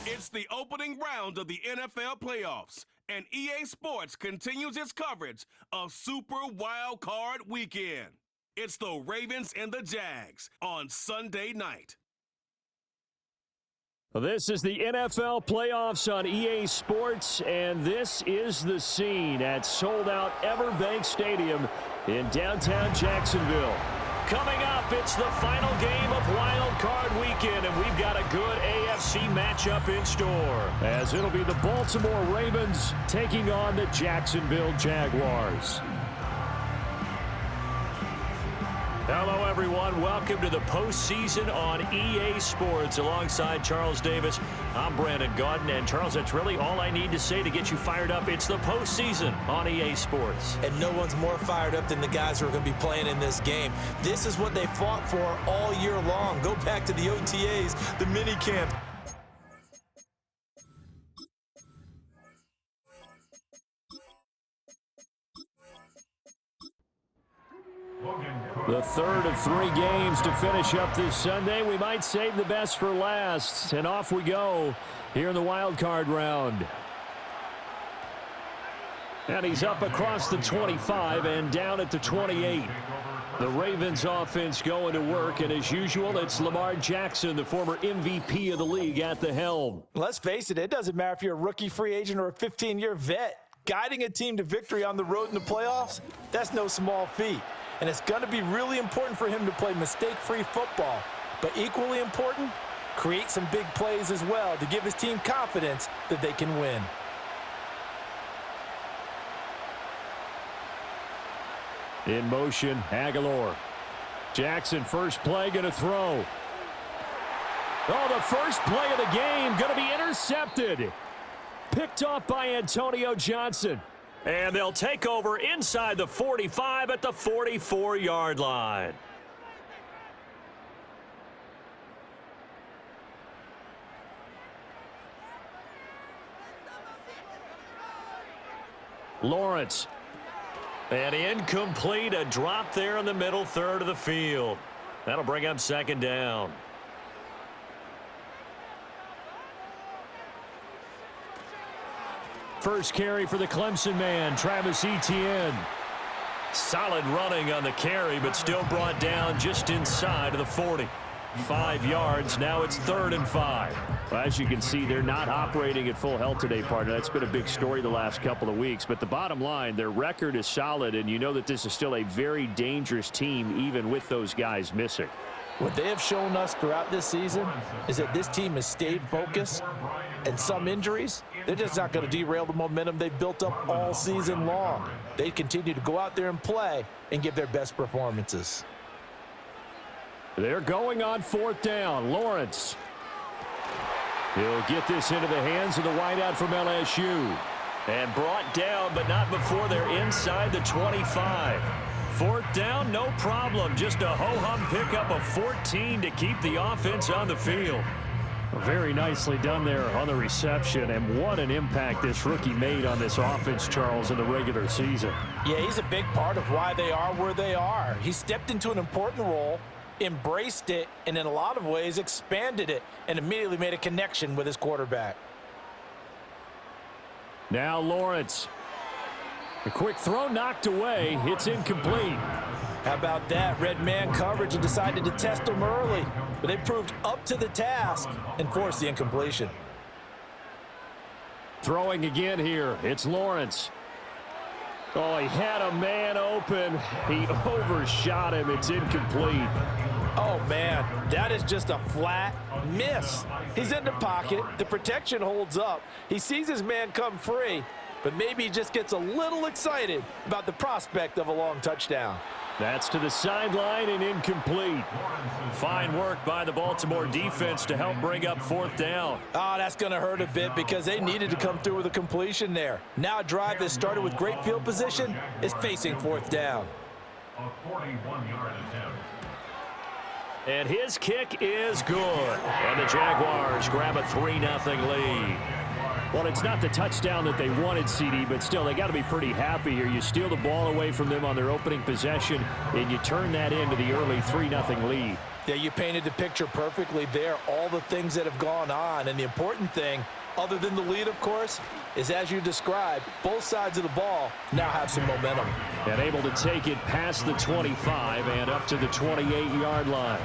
It's the opening round of the NFL playoffs, and EA Sports continues its coverage of Super Wild Card Weekend. It's the Ravens and the Jags on Sunday night. This is the NFL playoffs on EA Sports, and this is the scene at sold-out Everbank Stadium in downtown Jacksonville. Coming up, it's the final game of Wild Card Weekend, and we've got a good AFC matchup in store, as it'll be the Baltimore Ravens taking on the Jacksonville Jaguars. Hello, everyone. Welcome to the postseason on EA Sports. Alongside Charles Davis, I'm Brandon Gaudin. And, Charles, that's really all I need to say to get you fired up. It's the postseason on EA Sports. And no one's more fired up than the guys who are going to be playing in this game. This is what they fought for all year long. Go back to the OTAs, the minicamp. The third of three games to finish up this Sunday. We might save the best for last. And off we go here in the wild card round. And he's up across the 25 and down at the 28. The Ravens offense going to work. And as usual, it's Lamar Jackson, the former MVP of the league, at the helm. Let's face it, it doesn't matter if you're a rookie free agent or a 15-year vet. Guiding a team to victory on the road in the playoffs, that's no small feat. And it's going to be really important for him to play mistake-free football. But equally important, create some big plays as well to give his team confidence that they can win. In motion, Aguilar. Jackson, first play, going to throw. Oh, the first play of the game going to be intercepted. Picked off by Antonio Johnson. And they'll take over inside the 45 at the 44-yard line. Lawrence. And incomplete, a drop there in the middle third of the field. That'll bring up second down. First carry for the Clemson man, Travis Etienne. Solid running on the carry, but still brought down just inside of the 40. 5 yards, now it's 3rd and 5. Well, as you can see, they're not operating at full health today, partner. That's been a big story the last couple of weeks. But the bottom line, their record is solid, and you know that this is still a very dangerous team, even with those guys missing. What they have shown us throughout this season is that this team has stayed focused, and some injuries, they're just not going to derail the momentum they've built up all season long. They continue to go out there and play and give their best performances. They're going on 4th down. Lawrence. He'll get this into the hands of the wideout from LSU. And brought down, but not before they're inside the 25. 4th down, no problem. Just a ho-hum pickup of 14 to keep the offense on the field. Very nicely done there on the reception, and what an impact this rookie made on this offense, Charles, in the regular season. Yeah, he's a big part of why they are where they are. He stepped into an important role, embraced it, and in a lot of ways expanded it, and immediately made a connection with his quarterback. Now Lawrence. A quick throw knocked away. It's incomplete. How about that? Red man coverage and decided to test him early. But they proved up to the task and forced the incompletion. Throwing again here. It's Lawrence. Oh, he had a man open. He overshot him. It's incomplete. Oh, man, that is just a flat miss. He's in the pocket. The protection holds up. He sees his man come free, but maybe he just gets a little excited about the prospect of a long touchdown. That's to the sideline and incomplete. Fine work by the Baltimore defense to help bring up 4th down. Oh, that's going to hurt a bit because they needed to come through with a completion there. Now a drive that started with great field position is facing 4th down. A 41-yard attempt. And his kick is good. And the Jaguars grab a 3-0 lead. Well, it's not the touchdown that they wanted, CD, but still, they got to be pretty happy here. You steal the ball away from them on their opening possession, and you turn that into the early 3-0 lead. Yeah, you painted the picture perfectly there, all the things that have gone on. And the important thing, other than the lead, of course, is as you described, both sides of the ball now have some momentum. And able to take it past the 25 and up to the 28-yard line.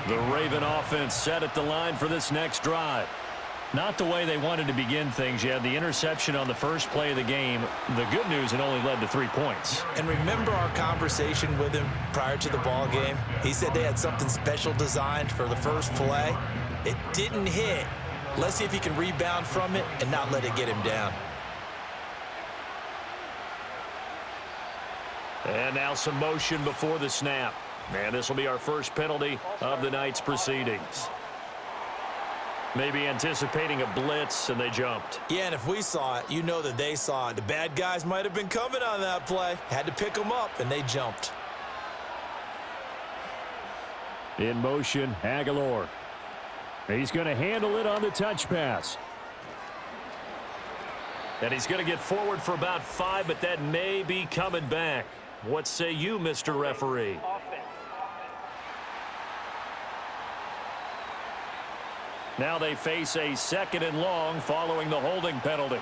The Raven offense set at the line for this next drive. Not the way they wanted to begin things. You had the interception on the first play of the game. The good news, it only led to 3 points. And remember our conversation with him prior to the ball game? He said they had something special designed for the first play. It didn't hit. Let's see if he can rebound from it and not let it get him down. And now some motion before the snap. And this will be our first penalty of the night's proceedings. Maybe anticipating a blitz, and they jumped. Yeah, and if we saw it, you know that they saw it. The bad guys might have been coming on that play. Had to pick them up, and they jumped. In motion, Aguilar. He's going to handle it on the touch pass. And he's going to get forward for about 5, but that may be coming back. What say you, Mr. Referee? Now they face a 2nd and long following the holding penalty.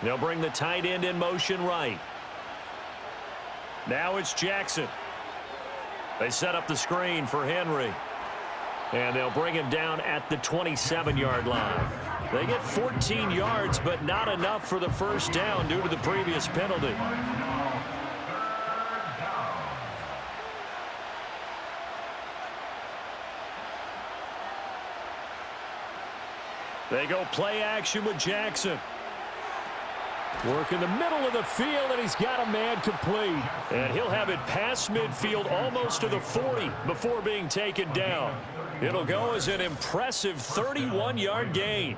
They'll bring the tight end in motion right. Now it's Jackson. They set up the screen for Henry. And they'll bring him down at the 27-yard line. They get 14 yards, but not enough for the first down due to the previous penalty. They go play action with Jackson. Work in the middle of the field, and he's got a man complete. And he'll have it past midfield almost to the 40 before being taken down. It'll go as an impressive 31-yard gain.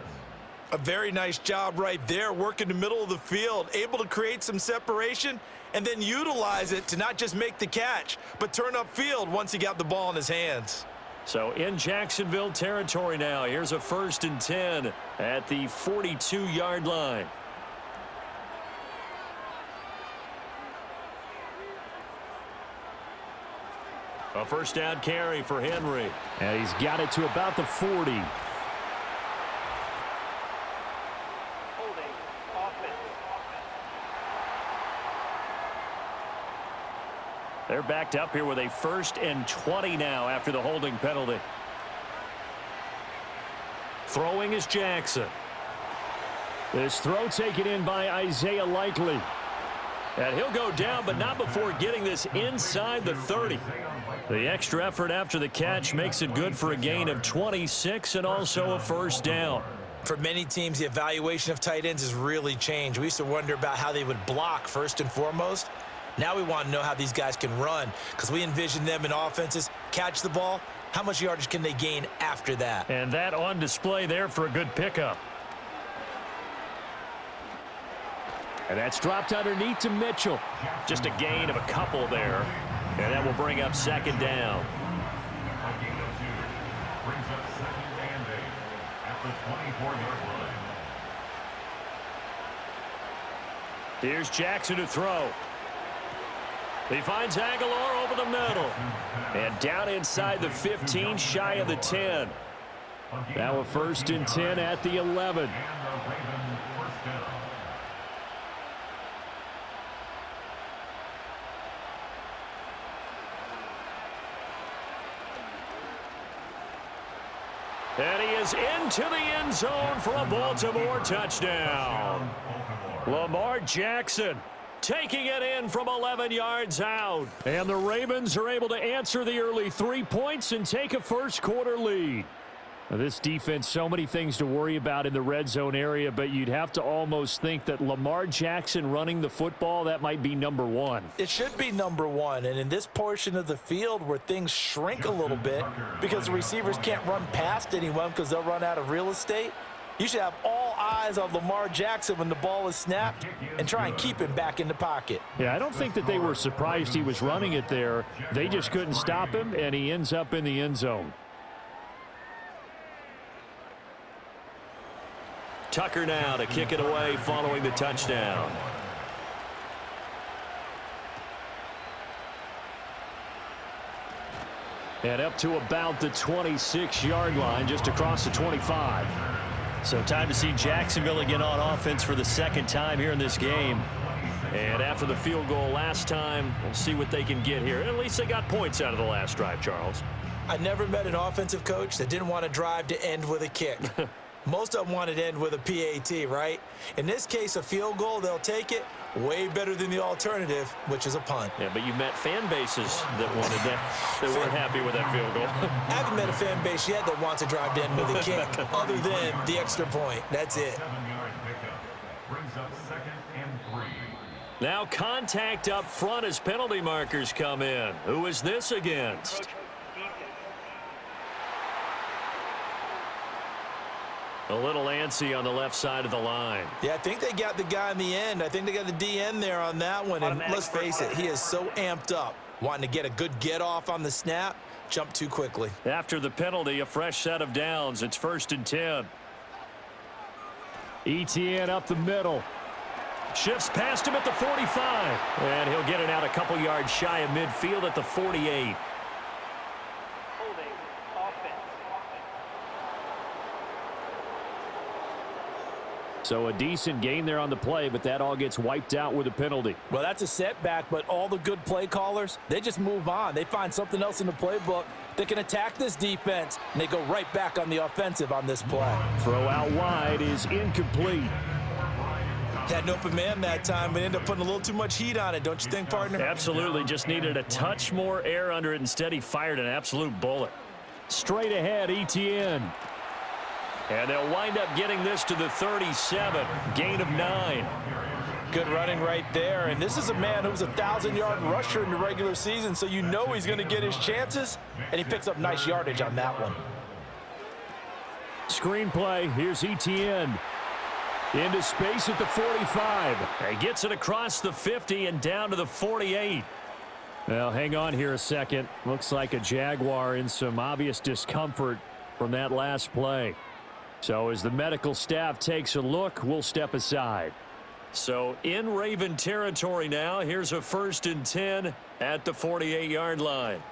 A very nice job right there, working the middle of the field, able to create some separation and then utilize it to not just make the catch, but turn upfield once he got the ball in his hands. So in Jacksonville territory now, here's a 1st and 10 at the 42-yard line. A first down carry for Henry. And he's got it to about the 40. They're backed up here with a 1st and 20 now after the holding penalty. Throwing is Jackson. This throw taken in by Isaiah Likely. And he'll go down, but not before getting this inside the 30. The extra effort after the catch makes it good for a gain of 26 and also a first down. For many teams, the evaluation of tight ends has really changed. We used to wonder about how they would block first and foremost. Now we want to know how these guys can run because we envision them in offenses, catch the ball. How much yardage can they gain after that? And that on display there for a good pickup. And that's dropped underneath to Mitchell. Just a gain of a couple there. And that will bring up 2nd down. Brings up 2nd and 8 at the 24-yard line. Here's Jackson to throw. He finds Aguilar over the middle. And down inside the 15, shy of the 10. Now a 1st and 10 at the 11. And he is into the end zone for a Baltimore touchdown. Lamar Jackson taking it in from 11 yards out. And the Ravens are able to answer the early 3 points and take a first-quarter lead. Now, this defense, so many things to worry about in the red zone area, but you'd have to almost think that Lamar Jackson running the football, that might be number 1. It should be number 1, and in this portion of the field where things shrink a little bit because the receivers can't run past anyone because they'll run out of real estate, you should have all eyes on Lamar Jackson when the ball is snapped and try and keep him back in the pocket. Yeah, I don't think that they were surprised he was running it there. They just couldn't stop him, and he ends up in the end zone. Tucker now to kick it away following the touchdown. And up to about the 26-yard line, just across the 25. So time to see Jacksonville again on offense for the second time here in this game. And after the field goal last time, we'll see what they can get here. At least they got points out of the last drive, Charles. I never met an offensive coach that didn't want to drive to end with a kick. Most of them wanted to end with a PAT, right? In this case, a field goal, they'll take it. Way better than the alternative, which is a punt. Yeah, but you met fan bases that wanted that. They weren't happy with that field goal. I haven't met a fan base yet that wants to drive to end with a kick, other than the extra point. That's it. 7-yard pickup brings up 2nd and 3. Now contact up front as penalty markers come in. Who is this against? A little antsy on the left side of the line. Yeah, I think they got the guy in the end. I think they got the DN there on that one. And let's face it, he is so amped up, wanting to get a good get off on the snap, jump too quickly. After the penalty, a fresh set of downs. It's 1st and 10. ETN up the middle. Shifts past him at the 45. And he'll get it out a couple yards shy of midfield at the 48. So a decent gain there on the play, but that all gets wiped out with a penalty. Well, that's a setback, but all the good play callers, they just move on. They find something else in the playbook that can attack this defense, and they go right back on the offensive on this play. Throw out wide is incomplete. Had an open man that time, but ended up putting a little too much heat on it, don't you think, partner? Absolutely. Just needed a touch more air under it. Instead, he fired an absolute bullet. Straight ahead, ETN. And they'll wind up getting this to the 37. Gain of 9. Good running right there. And this is a man who was a 1,000-yard rusher in the regular season, so you know he's going to get his chances. And he picks up nice yardage on that one. Screenplay. Here's ETN. Into space at the 45. He gets it across the 50 and down to the 48. Well, hang on here a second. Looks like a Jaguar in some obvious discomfort from that last play. So as the medical staff takes a look, we'll step aside. So in Raven territory now, here's a 1st and 10 at the 48-yard line.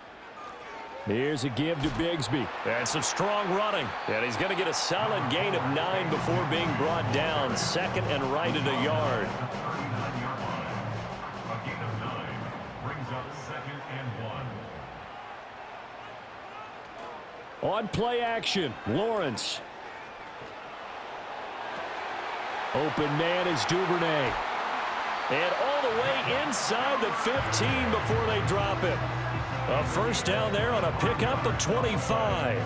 Here's a give to Bigsby. And some strong running. And he's going to get a solid gain of 9 before being brought down. 2nd and right at a yard. A gain of 9 brings up 2nd and 1. On play action, Lawrence. Open man is Duvernay. And all the way inside the 15 before they drop it. A first down there on a pickup of 25.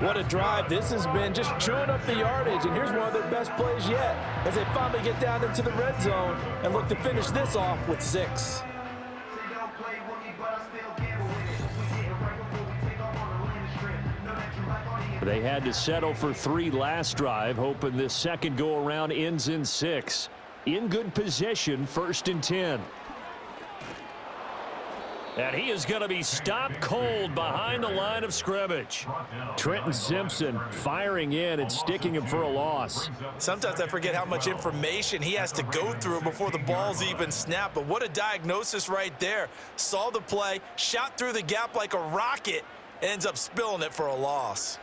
What a drive this has been, just chewing up the yardage. And here's one of their best plays yet as they finally get down into the red zone and look to finish this off with 6. They had to settle for 3 last drive, hoping this second go-around ends in 6. In good position, 1st and 10. And he is going to be stopped cold behind the line of scrimmage. Trenton Simpson firing in and sticking him for a loss. Sometimes I forget how much information he has to go through before the ball's even snapped. But what a diagnosis right there. Saw the play, shot through the gap like a rocket, ends up spilling it for a loss.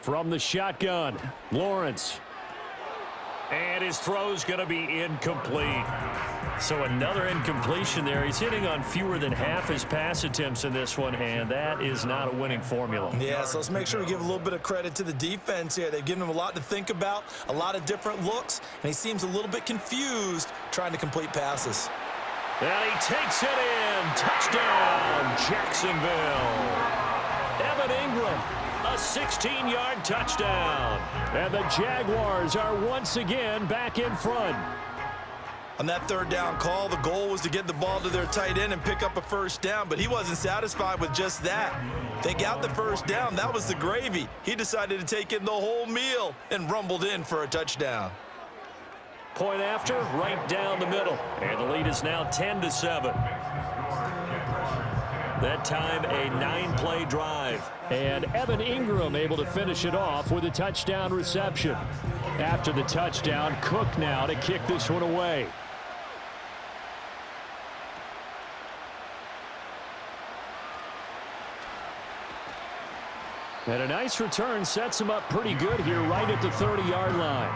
From the shotgun, Lawrence. And his throw's going to be incomplete. So another incompletion there. He's hitting on fewer than half his pass attempts in this one, and that is not a winning formula. Yeah, so let's make sure we give a little bit of credit to the defense here. They've given him a lot to think about, a lot of different looks, and he seems a little bit confused trying to complete passes. And he takes it in. Touchdown, Jacksonville. Evan Ingram. A 16-yard touchdown. And the Jaguars are once again back in front. On that 3rd down call, the goal was to get the ball to their tight end and pick up a 1st down, but he wasn't satisfied with just that. They got the 1st down. That was the gravy. He decided to take in the whole meal and rumbled in for a touchdown. Point after, right down the middle. And the lead is now 10-7. That time, a 9-play drive. And Evan Ingram able to finish it off with a touchdown reception. After the touchdown, Cook now to kick this one away. And a nice return sets him up pretty good here right at the 30-yard line.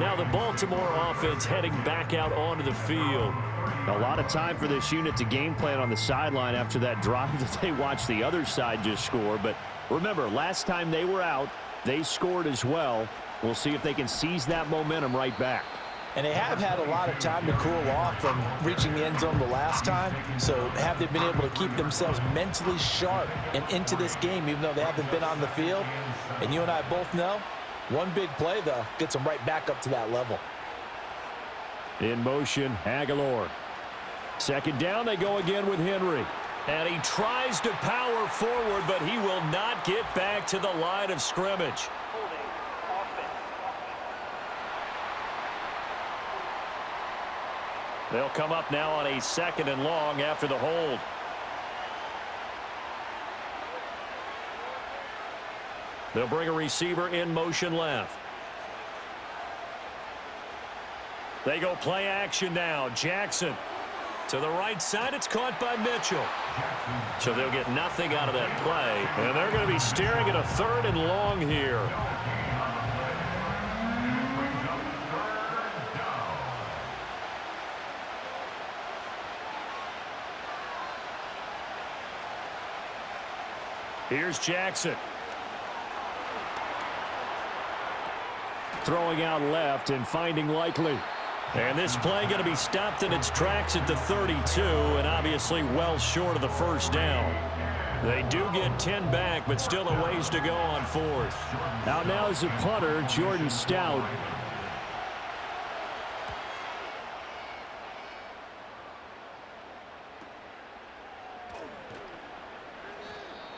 Now the Baltimore offense heading back out onto the field. A lot of time for this unit to game plan on the sideline after that drive that they watched the other side just score. But remember, last time they were out, they scored as well. We'll see if they can seize that momentum right back. And they have had a lot of time to cool off from reaching the end zone the last time. So have they been able to keep themselves mentally sharp and into this game, even though they haven't been on the field? And you and I both know, one big play, though, gets them right back up to that level. In motion, Aguilar. Second down, they go again with Henry. And he tries to power forward, but he will not get back to the line of scrimmage. They'll come up now on a 2nd and long after the hold. They'll bring a receiver in motion left. They go play action now. Jackson to the right side. It's caught by Mitchell. So they'll get nothing out of that play. And they're going to be staring at a 3rd and long here. Here's Jackson. Throwing out left and finding Likely. And this play going to be stopped in its tracks at the 32, and obviously well short of the 1st down. They do get 10 back, but still a ways to go on 4th. Out now is a punter, Jordan Stout.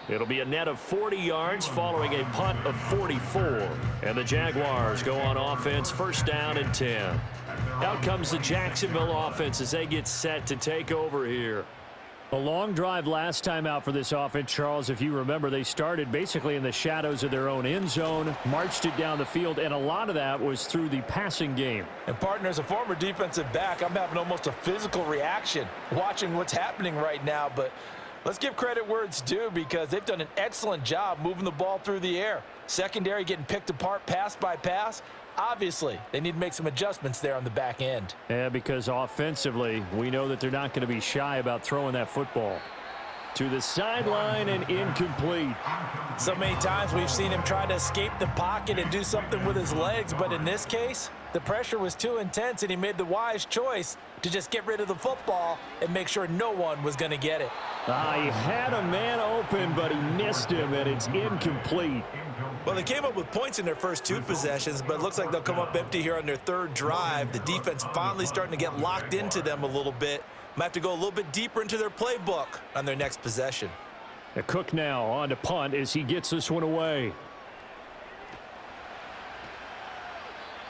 It'll be a net of 40 yards following a punt of 44. And the Jaguars go on offense, 1st down and 10. Out comes the Jacksonville offense as they get set to take over here. A long drive last time out for this offense, Charles. If you remember, they started basically in the shadows of their own end zone, marched it down the field, and a lot of that was through the passing game. And partner, as a former defensive back, I'm having almost a physical reaction watching what's happening right now, but let's give credit where it's due because they've done an excellent job moving the ball through the air. Secondary getting picked apart pass by pass. Obviously, they need to make some adjustments there on the back end. Yeah, because offensively, we know that they're not going to be shy about throwing that football. To the sideline and incomplete. So many times we've seen him try to escape the pocket and do something with his legs, but in this case, the pressure was too intense and he made the wise choice to just get rid of the football and make sure no one was going to get it. He had a man open, but he missed him, and it's incomplete. Well, they came up with points in their first 2 possessions, but it looks like they'll come up empty here on their 3rd drive. The defense finally starting to get locked into them a little bit. Might have to go a little bit deeper into their playbook on their next possession. Cook now on to punt as he gets this one away.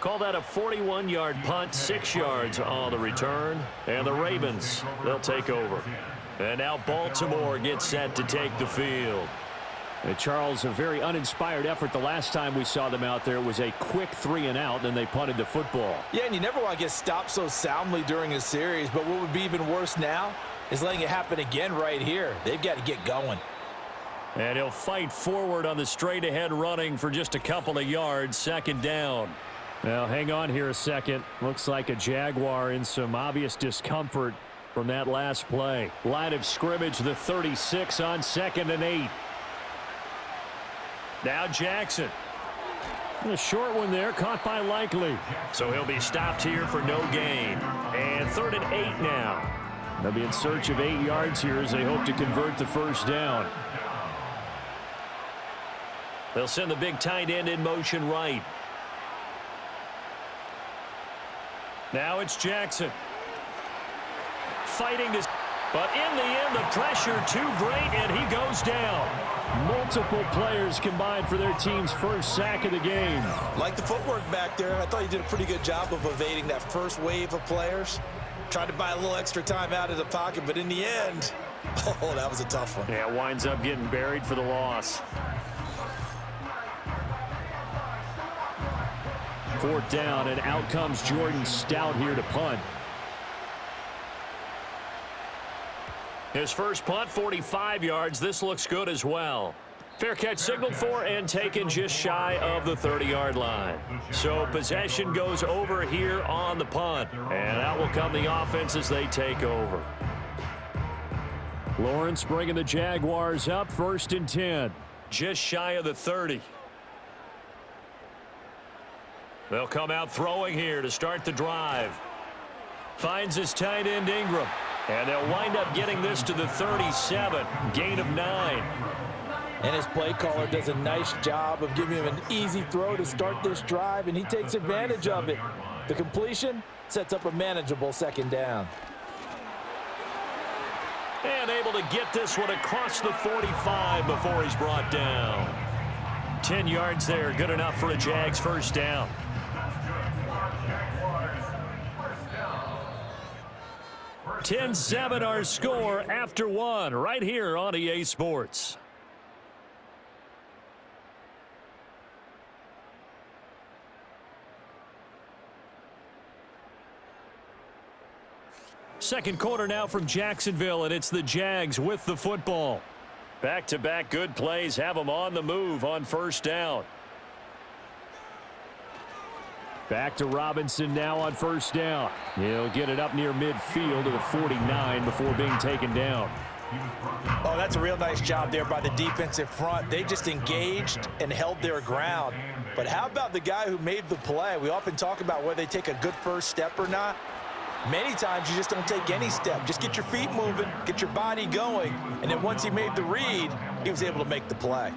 Call that a 41-yard punt, 6 yards on the return. And the Ravens, they'll take over. And now Baltimore gets set to take the field. Charles, a very uninspired effort the last time we saw them out there. It was a quick 3 and out, then they punted the football. Yeah, and you never want to get stopped so soundly during a series, but what would be even worse now is letting it happen again right here. They've got to get going. And he'll fight forward on the straight-ahead running for just a couple of yards, 2nd down. Now, hang on here a second. Looks like a Jaguar in some obvious discomfort from that last play. Line of scrimmage, the 36 on 2nd and 8. Now Jackson. A short one there, caught by Likely. So he'll be stopped here for no gain. And 3rd and 8 now. They'll be in search of 8 yards here as they hope to convert the 1st down. They'll send the big tight end in motion right. Now it's Jackson. Fighting this, but in the end, the pressure too great, and he goes down. Multiple players combined for their team's first sack of the game. Like the footwork back there, I thought he did a pretty good job of evading that first wave of players. Tried to buy a little extra time out of the pocket, but in the end, oh, that was a tough one. Yeah, winds up getting buried for the loss. 4th down, and out comes Jordan Stout here to punt. His first punt, 45 yards. This looks good as well. Fair catch signaled for and taken just shy of the 30-yard line. So possession goes over here on the punt. And out will come the offense as they take over. Lawrence bringing the Jaguars up 1st and 10. Just shy of the 30. They'll come out throwing here to start the drive. Finds his tight end Ingram. And they'll wind up getting this to the 37. Gain of 9. And his play caller does a nice job of giving him an easy throw to start this drive, and he takes advantage of it. The completion sets up a manageable 2nd down. And able to get this one across the 45 before he's brought down. 10 yards there, good enough for a Jags 1st down. 10-7 our score after 1 right here on EA Sports. Second quarter now from Jacksonville, and it's the Jags with the football. Back-to-back good plays have them on the move on 1st down. Back to Robinson now on 1st down. He'll get it up near midfield to the 49 before being taken down. Oh, that's a real nice job there by the defensive front. They just engaged and held their ground. But how about the guy who made the play? We often talk about whether they take a good first step or not. Many times you just don't take any step. Just get your feet moving, get your body going, and then once he made the read, he was able to make the play.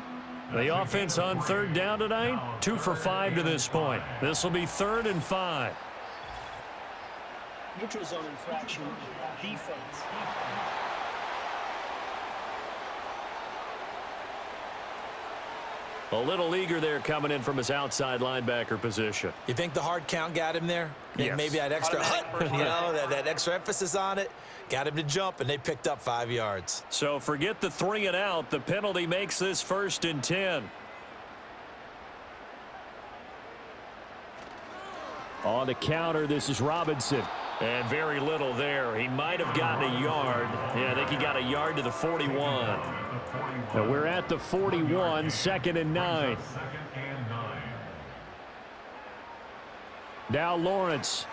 The offense on 3rd down tonight, 2 for 5 to this point. This will be 3rd and 5. Neutral zone infraction, defense. A little eager there coming in from his outside linebacker position. You think the hard count got him there? Yes. Maybe that extra that extra emphasis on it got him to jump, and they picked up 5 yards. So forget the 3 and out. The penalty makes this 1st and 10. On the counter, this is Robinson. And very little there. He might have gotten a yard. Yeah, I think he got a yard to the 41. And we're at the 41, 2nd and 9. Now Lawrence.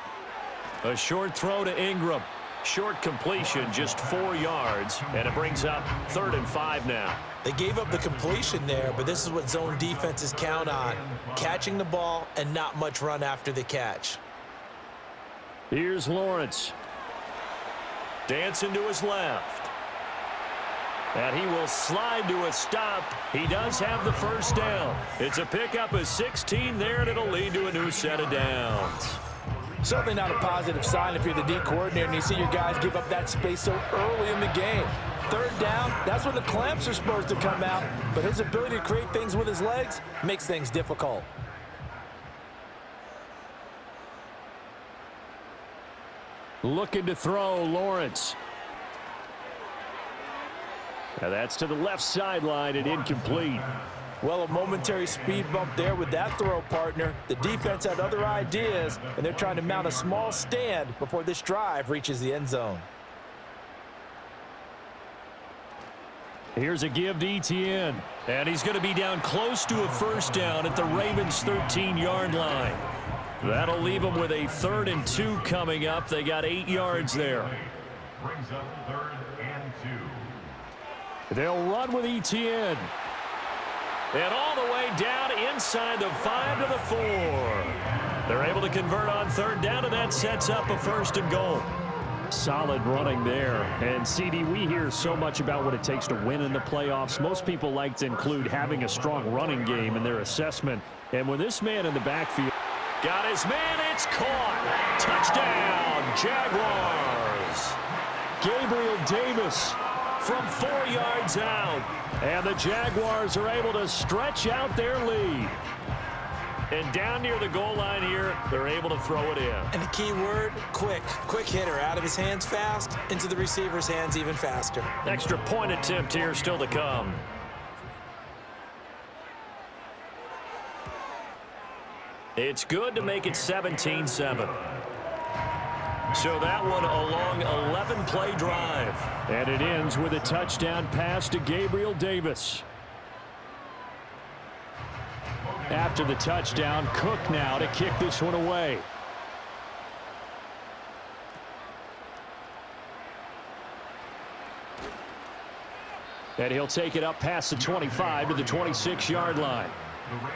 A short throw to Ingram. Short completion, just 4 yards. And it brings up 3rd and 5 now. They gave up the completion there, but this is what zone defenses count on. Catching the ball and not much run after the catch. Here's Lawrence. Dancing to his left. And he will slide to a stop. He does have the 1st down. It's a pickup of 16 there, and it'll lead to a new set of downs. Certainly not a positive sign if you're the D coordinator and you see your guys give up that space so early in the game. 3rd down, that's when the clamps are supposed to come out, but his ability to create things with his legs makes things difficult. Looking to throw, Lawrence. Now that's to the left sideline and incomplete. Well, a momentary speed bump there with that throw, partner. The defense had other ideas, and they're trying to mount a small stand before this drive reaches the end zone. Here's a give to Etienne. And he's going to be down close to a 1st down at the Ravens' 13-yard line. That'll leave them with a 3rd and 2 coming up. They got 8 yards there. Brings up 3rd and 2. They'll run with Etienne. And all the way down inside the 5 to the 4. They're able to convert on 3rd down, and that sets up a 1st and goal. Solid running there. And, CD, we hear so much about what it takes to win in the playoffs. Most people like to include having a strong running game in their assessment. And when this man in the backfield got his man, it's caught. Touchdown, Jaguars. Gabriel Davis from 4 yards out. And the Jaguars are able to stretch out their lead. And down near the goal line here, they're able to throw it in. And the key word, quick. Quick hitter, out of his hands fast, into the receiver's hands even faster. Extra point attempt here still to come. It's good to make it 17-7. So that one a long 11-play drive. And it ends with a touchdown pass to Gabriel Davis. After the touchdown, Cook now to kick this one away. And he'll take it up past the 25 to the 26-yard line.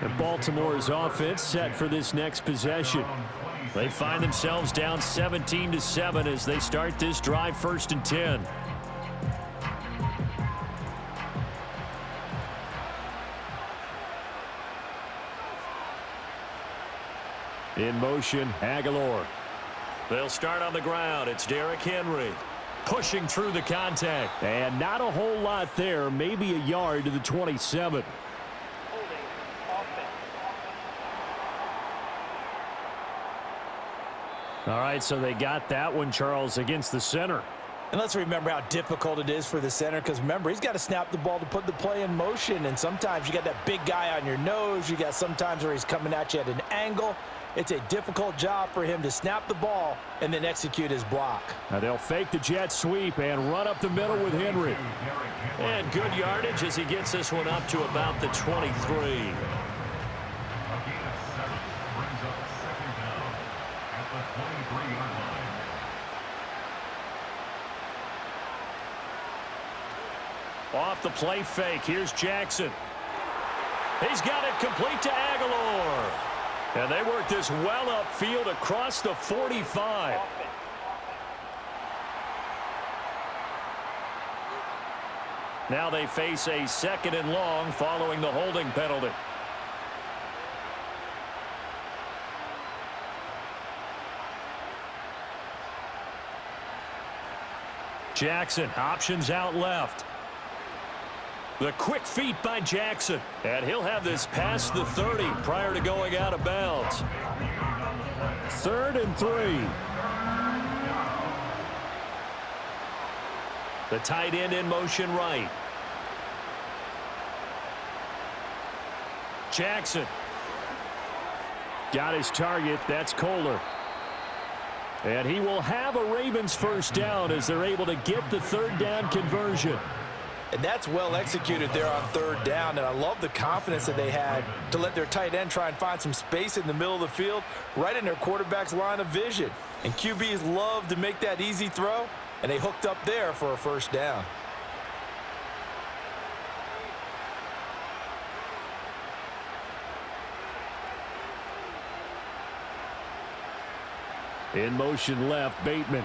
And Baltimore's offense set for this next possession. They find themselves down 17-7 as they start this drive, 1st and 10. In motion, Aguilar. They'll start on the ground. It's Derrick Henry pushing through the contact. And not a whole lot there, maybe a yard to the 27. All right, so they got that one, Charles, against the center. And let's remember how difficult it is for the center, because remember, he's got to snap the ball to put the play in motion, and sometimes you got that big guy on your nose. You got sometimes where he's coming at you at an angle. It's a difficult job for him to snap the ball and then execute his block. Now they'll fake the jet sweep and run up the middle with Henry. And good yardage as he gets this one up to about the 23. Off the play fake, here's Jackson. He's got it complete to Aguilar. And they work this well upfield across the 45. Now they face a 2nd and long following the holding penalty. Jackson options out left. The quick feet by Jackson. And he'll have this past the 30 prior to going out of bounds. 3rd and 3. The tight end in motion right. Jackson. Got his target. That's Kohler. And he will have a Ravens 1st down as they're able to get the 3rd down conversion. And that's well executed there on 3rd down, and I love the confidence that they had to let their tight end try and find some space in the middle of the field, right in their quarterback's line of vision. And QBs love to make that easy throw, and they hooked up there for a 1st down. In motion left, Bateman.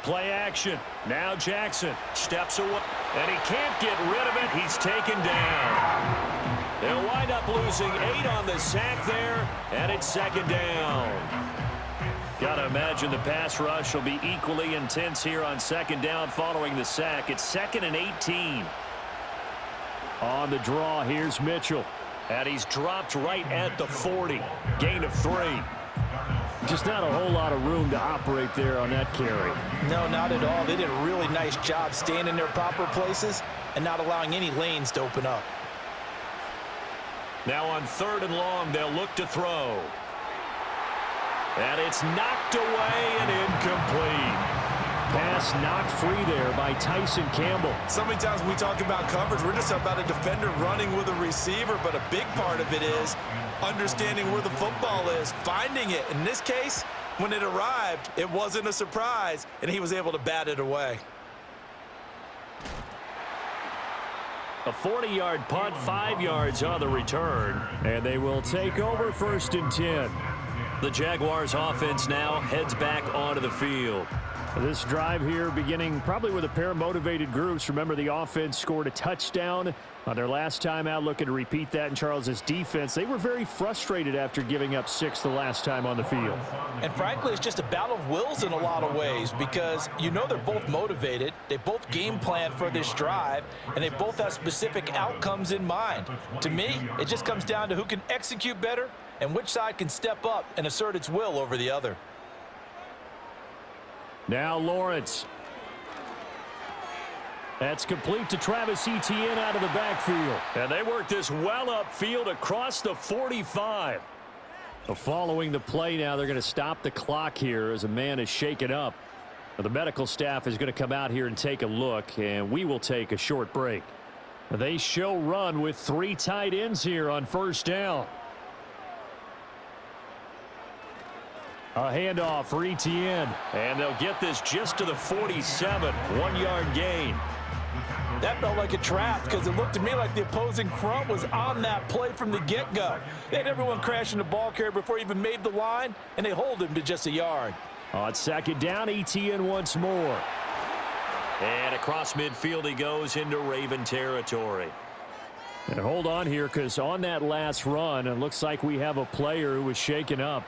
Play action. Now Jackson steps away. And he can't get rid of it. He's taken down. They'll wind up losing 8 on the sack there. And it's 2nd down. Got to imagine the pass rush will be equally intense here on 2nd down following the sack. It's 2nd and 18. On the draw, here's Mitchell. And he's dropped right at the 40. Gain of 3. Just not a whole lot of room to operate there on that carry. No, not at all. They did a really nice job staying in their proper places and not allowing any lanes to open up. Now on 3rd and long, they'll look to throw. And it's knocked away and incomplete. Pass knocked free there by Tyson Campbell. So many times when we talk about coverage, we're just about a defender running with a receiver, but a big part of it is understanding where the football is, finding it. In this case, when it arrived, it wasn't a surprise, and he was able to bat it away. A 40-yard punt, 5 yards on the return. And they will take over 1st and 10. The Jaguars offense now heads back onto the field. This drive here beginning probably with a pair of motivated groups. Remember, the offense scored a touchdown on their last time out, looking to repeat that in Charles's defense. They were very frustrated after giving up 6 the last time on the field. And frankly, it's just a battle of wills in a lot of ways, because you know they're both motivated. They both game plan for this drive, and they both have specific outcomes in mind. To me, it just comes down to who can execute better and which side can step up and assert its will over the other. Now Lawrence. That's complete to Travis Etienne out of the backfield. And they work this well upfield across the 45. Following the play now, they're going to stop the clock here as a man is shaken up. The medical staff is going to come out here and take a look, and we will take a short break. They show run with 3 tight ends here on first down. A handoff for Etienne. And they'll get this just to the 47. 1-yard gain. That felt like a trap because it looked to me like the opposing front was on that play from the get-go. They had everyone crashing the ball carrier before he even made the line, and they hold him to just a yard. On second down, Etienne once more. And across midfield he goes into Raven territory. And hold on here because on that last run, it looks like we have a player who was shaken up.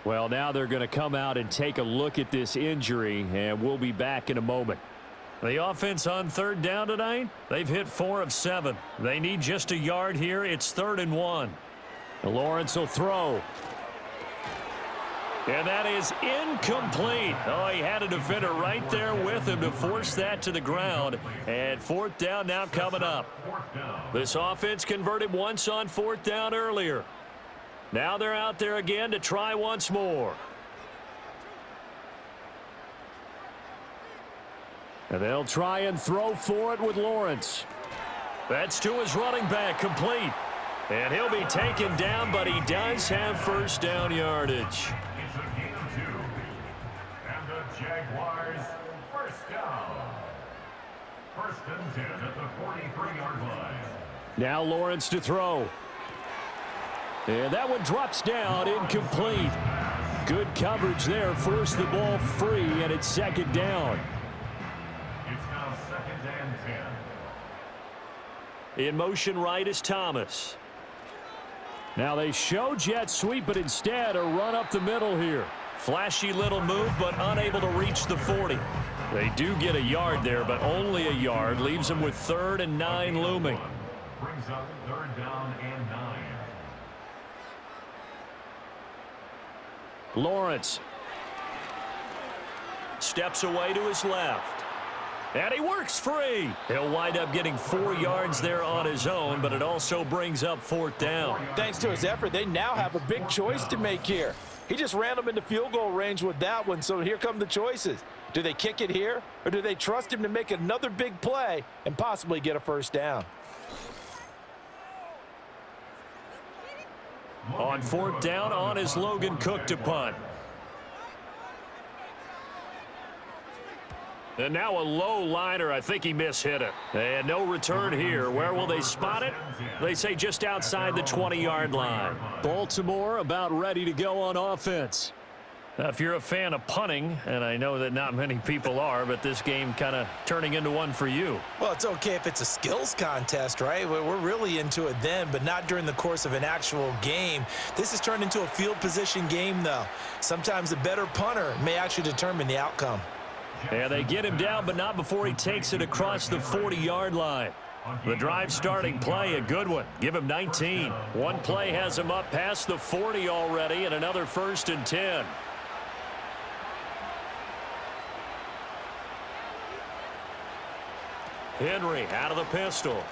Well, now they're going to come out and take a look at this injury, and we'll be back in a moment. The offense on third down tonight, they've hit 4 of 7. They need just a yard here. It's 3rd and 1. Lawrence will throw. And that is incomplete. Oh, he had a defender right there with him to force that to the ground. And 4th down now coming up. This offense converted once on 4th down earlier. Now they're out there again to try once more. And they'll try and throw for it with Lawrence. That's to his running back, complete. And he'll be taken down, but he does have first down yardage. It's a gain of 2. And the Jaguars first down. 1st and 10 at the 43-yard line. Now Lawrence to throw. And that one drops down, incomplete. Good coverage there, forced the ball free, and it's 2nd down. It's now 2nd and 10. In motion right is Thomas. Now they show jet sweep, but instead a run up the middle here. Flashy little move, but unable to reach the 40. They do get a yard there, but only a yard. Leaves them with 3rd and 9 looming. Brings up 3rd down and 9. Lawrence. Steps away to his left. And he works free. He'll wind up getting 4 yards there on his own, but it also brings up 4th down. Thanks to his effort, they now have a big choice to make here. He just ran them into field goal range with that one, so here come the choices. Do they kick it here, or do they trust him to make another big play and possibly get a first down? On 4th down, on is Logan Cook to punt. And now a low liner. I think he mishit it. And no return here. Where will they spot it? They say just outside the 20-yard line. Baltimore about ready to go on offense. Now, if you're a fan of punting, and I know that not many people are, but this game kind of turning into one for you. Well, it's okay if it's a skills contest, right? We're really into it then, but not during the course of an actual game. This has turned into a field position game, though. Sometimes the better punter may actually determine the outcome. And they get him down, but not before he takes it across the 40-yard line. The drive starting play, a good one. Give him 19. One play has him up past the 40 already, and another 1st and 10. Henry out of the pistol.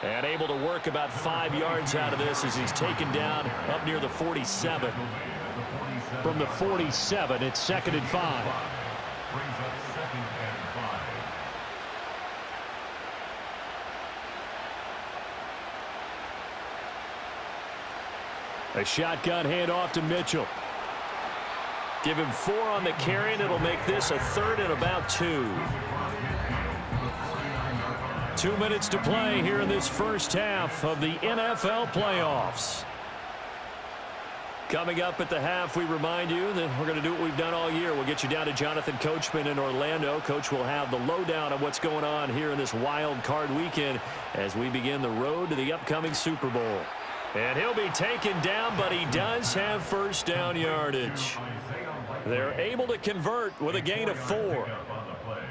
And able to work about 5 yards out of this as he's taken down up near the 47. From the 47, it's 2nd and 5. Brings up 2nd and 5. A shotgun handoff to Mitchell. Give him 4 on the carry, and it'll make this a 3rd and about 2. 2 minutes to play here in this first half of the NFL playoffs. Coming up at the half, we remind you that we're going to do what we've done all year. We'll get you down to Jonathan Coachman in Orlando. Coach will have the lowdown on what's going on here in this wild card weekend as we begin the road to the upcoming Super Bowl. And he'll be taken down, but he does have first down yardage. They're able to convert with a gain of 4.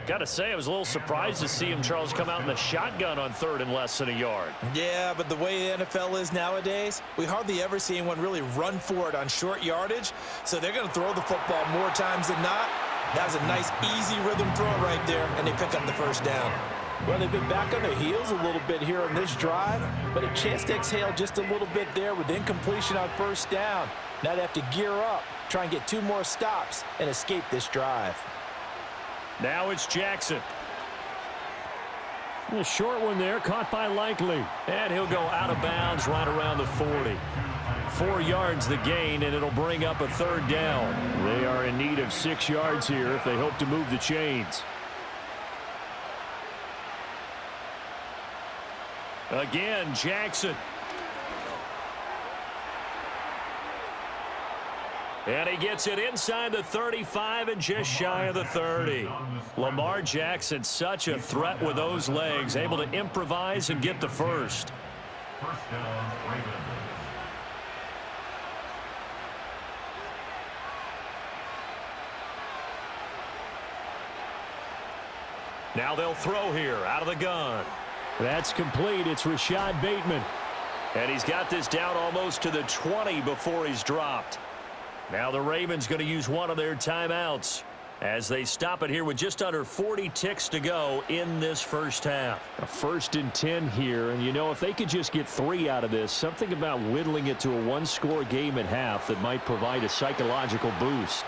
Got to say, I was a little surprised to see him, Charles, come out in the shotgun on 3rd and less than a yard. Yeah, but the way the NFL is nowadays, we hardly ever see anyone really run for it on short yardage. So they're going to throw the football more times than not. That was a nice, easy rhythm throw right there, and they pick up the first down. Well, they've been back on their heels a little bit here on this drive, but a chance to exhale just a little bit there with incompletion on first down. Now they have to gear up, try and get 2 more stops, and escape this drive. Now it's Jackson. A short one there, caught by Likely. And he'll go out of bounds right around the 40. 4 yards the gain, and it'll bring up a third down. They are in need of 6 yards here if they hope to move the chains. Again, Jackson. And he gets it inside the 35 and just shy of the 30. Lamar Jackson, such a threat with those legs, able to improvise and get the first. First down, Ravens. Now they'll throw here out of the gun. That's complete. It's Rashad Bateman. And he's got this down almost to the 20 before he's dropped. Now the Ravens going to use one of their timeouts as they stop it here with just under 40 ticks to go in this first half. A 1st and 10 here, and you know, if they could just get 3 out of this, something about whittling it to a 1-score game at half that might provide a psychological boost.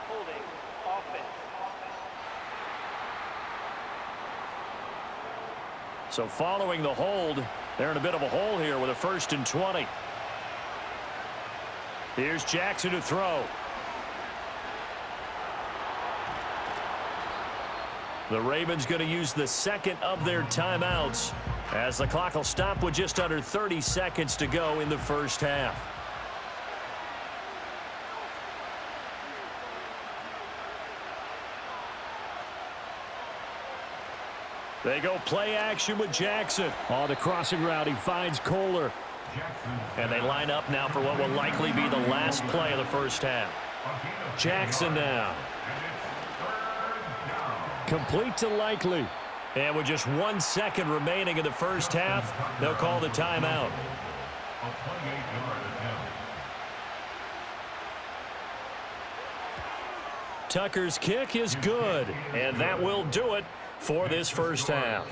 Holding offense. So following the hold, they're in a bit of a hole here with a 1st and 20. Here's Jackson to throw. The Ravens going to use the second of their timeouts as the clock will stop with just under 30 seconds to go in the first half. They go play action with Jackson. Oh, the crossing route. He finds Kohler. And they line up now for what will likely be the last play of the first half. Jackson now. Complete to Likely. And with just 1 second remaining in the first half, they'll call the timeout. Tucker's kick is good, and that will do it for this first half.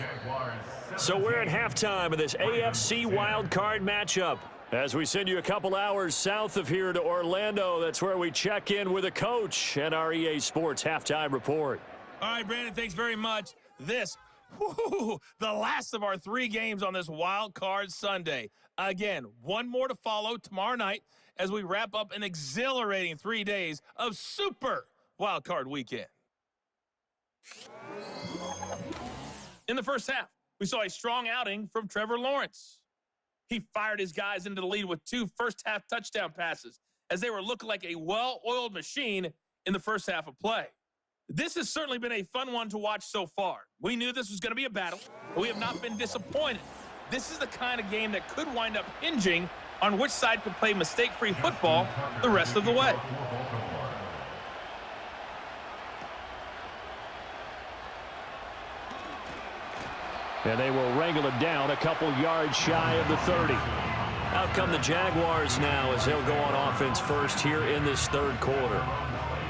So we're at halftime of this AFC wildcard matchup. As we send you a couple hours south of here to Orlando, that's where we check in with a coach and our EA Sports halftime report. All right, Brandon, thanks very much. This, the last of our 3 games on this wild card Sunday. Again, 1 more to follow tomorrow night as we wrap up an exhilarating 3 days of super wild card weekend. In the first half, we saw a strong outing from Trevor Lawrence. He fired his guys into the lead with 2 first-half touchdown passes as they were looking like a well-oiled machine in the first half of play. This has certainly been a fun one to watch so far. We knew this was going to be a battle, but we have not been disappointed. This is the kind of game that could wind up hinging on which side could play mistake-free football the rest of the way. And they will wrangle it down a couple yards shy of the 30. Out come the Jaguars now as they'll go on offense first here in this third quarter.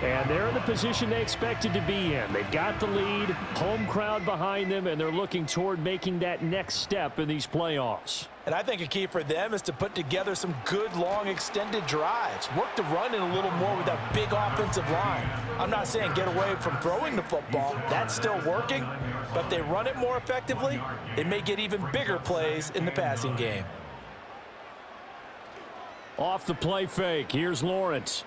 And they're in the position they expected to be in. They've got the lead, home crowd behind them, and they're looking toward making that next step in these playoffs. And I think a key for them is to put together some good, long, extended drives. Work the run in a little more with that big offensive line. I'm not saying get away from throwing the football. That's still working. But if they run it more effectively, they may get even bigger plays in the passing game. Off the play fake, here's Lawrence.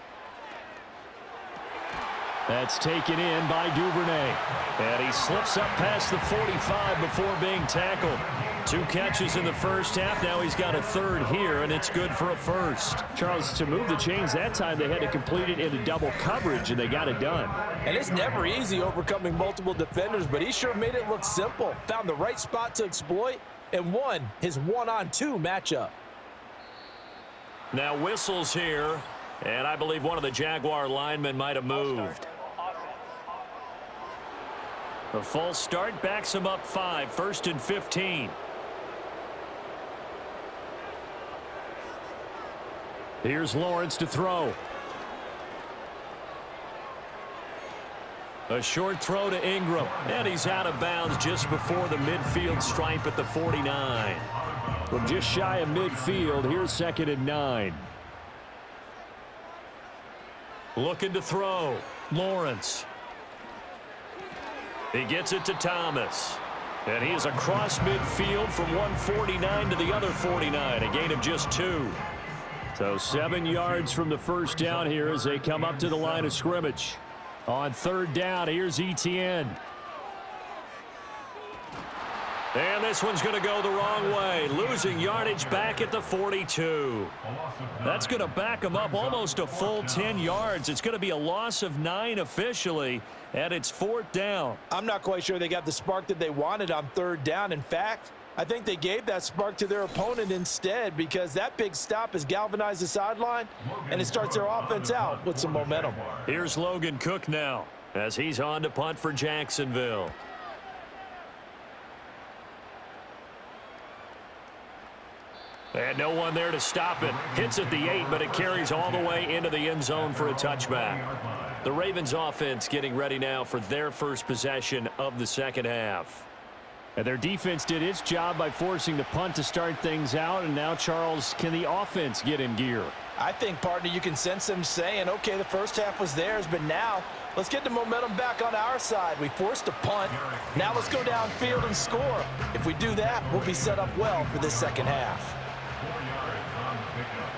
That's taken in by Duvernay. And he slips up past the 45 before being tackled. 2 catches in the first half. Now he's got a third here, and it's good for a first. Charles, to move the chains that time, they had to complete it into double coverage, and they got it done. And it's never easy overcoming multiple defenders, but he sure made it look simple. Found the right spot to exploit and won his 1-on-2 matchup. Now whistles here, and I believe one of the Jaguar linemen might have moved. The false start backs him up 5, 1st and 15. Here's Lawrence to throw. A short throw to Ingram, and he's out of bounds just before the midfield stripe at the 49. From just shy of midfield, here's 2nd and 9. Looking to throw. Lawrence. He gets it to Thomas. And he is across midfield from 149 to the other 49, a gain of just 2. So 7 yards from the first down here as they come up to the line of scrimmage. On third down, here's Etienne. And this one's going to go the wrong way, losing yardage back at the 42. That's going to back him up almost a full 10 yards. It's going to be a loss of 9 officially, and it's fourth down. I'm not quite sure they got the spark that they wanted on third down. In fact, I think they gave that spark to their opponent instead, because that big stop has galvanized the sideline, and it starts their offense out with some momentum. Here's Logan Cook now as he's on to punt for Jacksonville. And no one there to stop it. Hits at the 8, but it carries all the way into the end zone for a touchback. The Ravens offense getting ready now for their first possession of the second half. And their defense did its job by forcing the punt to start things out. And now, Charles, can the offense get in gear? I think, partner, you can sense them saying, okay, the first half was theirs, but now let's get the momentum back on our side. We forced a punt. Now let's go downfield and score. If we do that, we'll be set up well for this second half. 4 yards on the pickup.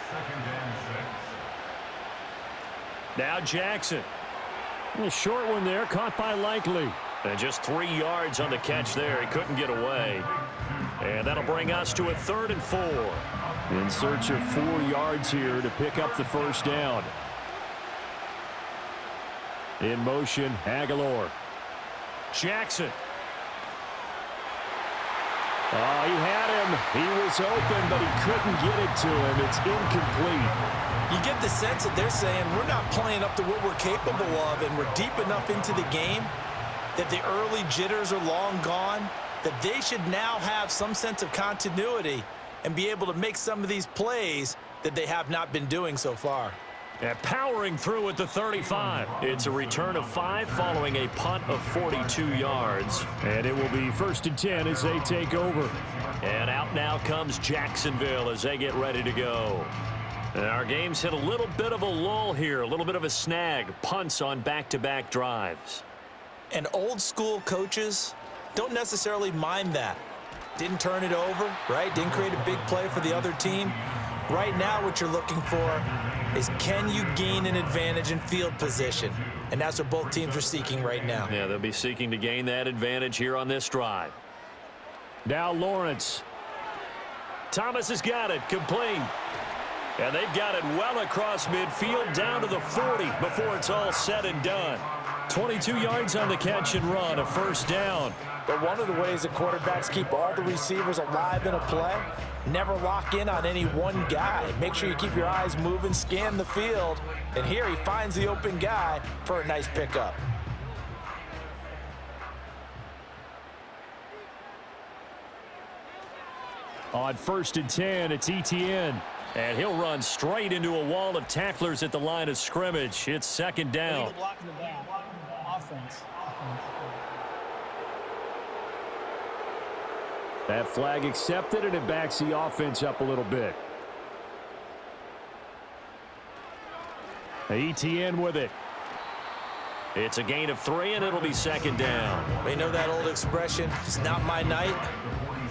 2nd and 6. Now Jackson. A short one there, caught by Likely. And just 3 yards on the catch there. He couldn't get away. And that'll bring us to a 3rd and 4. In search of 4 yards here to pick up the first down. In motion, Aguilar. Jackson. Oh, he had him. He was open, but he couldn't get it to him. It's incomplete. You get the sense that they're saying we're not playing up to what we're capable of, and we're deep enough into the game that the early jitters are long gone, that they should now have some sense of continuity and be able to make some of these plays that they have not been doing so far. And powering through at the 35. It's a return of 5 following a punt of 42 yards. And it will be 1st and 10 as they take over. And out now comes Jacksonville as they get ready to go. And our game's hit a little bit of a lull here, a little bit of a snag. Punts on back-to-back drives. And old school coaches don't necessarily mind that. Didn't turn it over, right? Didn't create a big play for the other team. Right now what you're looking for is, can you gain an advantage in field position? And that's what both teams are seeking right now. Yeah, they'll be seeking to gain that advantage here on this drive. Now Lawrence. Thomas has got it, complete. And they've got it well across midfield down to the 40 before it's all said and done. 22 yards on the catch and run, a first down. But one of the ways that quarterbacks keep all the receivers alive in a play, never lock in on any one guy. Make sure you keep your eyes moving, scan the field, and here he finds the open guy for a nice pickup. On 1st and 10, it's Etienne. And he'll run straight into a wall of tacklers at the line of scrimmage. It's 2nd down. Blocking the back. Offense. That flag accepted, and it backs the offense up a little bit. Etienne with it. It's a gain of 3, and it'll be 2nd down. We know that old expression, it's not my night.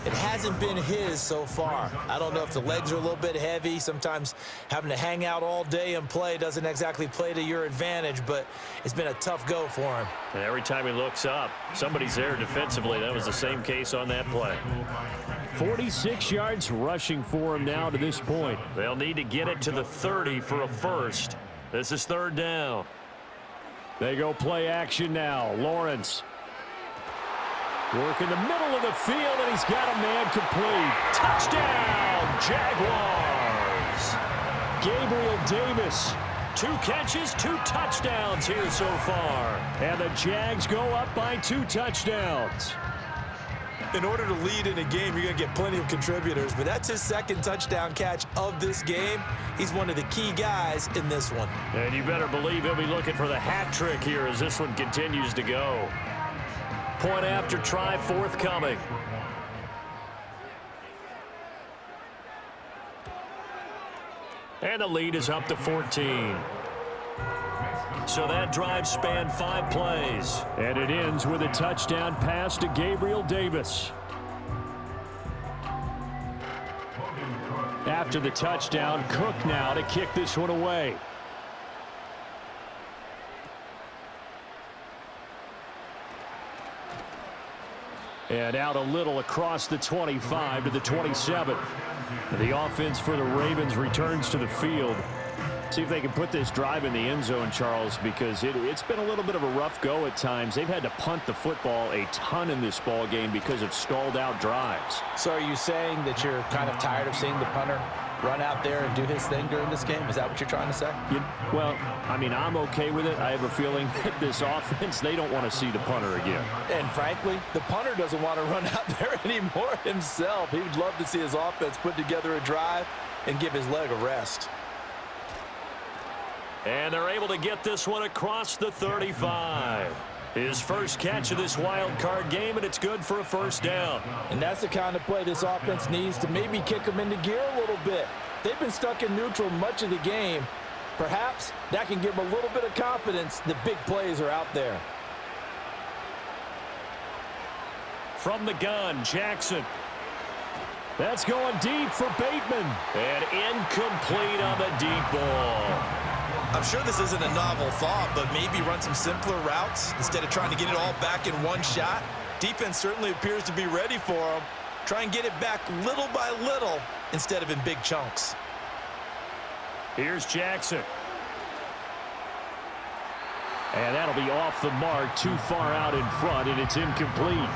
It hasn't been his so far. I don't know if the legs are a little bit heavy. Sometimes having to hang out all day and play doesn't exactly play to your advantage, but it's been a tough go for him. And every time he looks up, somebody's there defensively. That was the same case on that play. 46 yards rushing for him now to this point. They'll need to get it to the 30 for a first. This is 3rd down. They go play action now. Lawrence. Work in the middle of the field, and he's got a man complete. Touchdown, Jaguars. Gabriel Davis. 2 catches, 2 touchdowns here so far. And the Jags go up by 2 touchdowns. In order to lead in a game, you're going to get plenty of contributors, but that's his 2nd touchdown catch of this game. He's one of the key guys in this one. And you better believe he'll be looking for the hat trick here as this one continues to go. Point after try forthcoming. And the lead is up to 14. so that drive spanned 5 plays. And it ends with a touchdown pass to Gabriel Davis. After the touchdown, Cook now to kick this one away. And out a little across the 25 to the 27. The offense for the Ravens returns to the field. See if they can put this drive in the end zone, Charles, because it's been a little bit of a rough go at times. They've had to punt the football a ton in this ball game because of stalled-out drives. So are you saying that you're kind of tired of seeing the punter run out there and do his thing during this game? Is that what you're trying to say? Well, I mean, I'm okay with it. I have a feeling that this offense, they don't want to see the punter again. And frankly, the punter doesn't want to run out there anymore himself. He would love to see his offense put together a drive and give his leg a rest. And they're able to get this one across the 35. His first catch of this wild card game, and it's good for a first down. And that's the kind of play this offense needs to maybe kick them into gear a little bit. They've been stuck in neutral much of the game. Perhaps that can give them a little bit of confidence that big plays are out there. From the gun, Jackson. That's going deep for Bateman. And incomplete on the deep ball. I'm sure this isn't a novel thought, but maybe run some simpler routes instead of trying to get it all back in one shot. Defense certainly appears to be ready for them. Try and get it back little by little instead of in big chunks. Here's Jackson. And that'll be off the mark, too far out in front, and it's incomplete.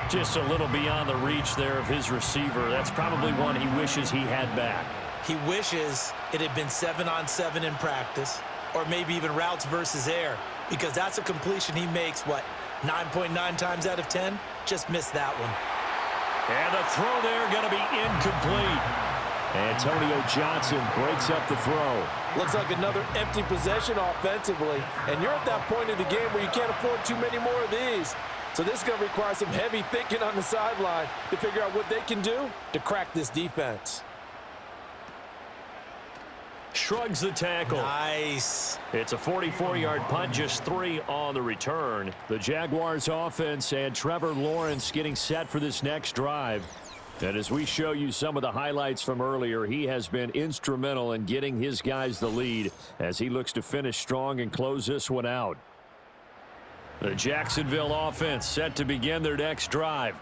Just a little beyond the reach there of his receiver. That's probably one he wishes he had back. He wishes it had been 7-on-7 in practice, or maybe even routes versus air, because that's a completion he makes, 9.9 times out of 10? Just missed that one. And the throw there going to be incomplete. Antonio Johnson breaks up the throw. Looks like another empty possession offensively, and you're at that point in the game where you can't afford too many more of these. So this is going to require some heavy thinking on the sideline to figure out what they can do to crack this defense. Shrugs the tackle. Nice. It's a 44-yard punt, just 3 on the return. The Jaguars offense and Trevor Lawrence getting set for this next drive. And as we show you some of the highlights from earlier, he has been instrumental in getting his guys the lead as he looks to finish strong and close this one out. The Jacksonville offense set to begin their next drive.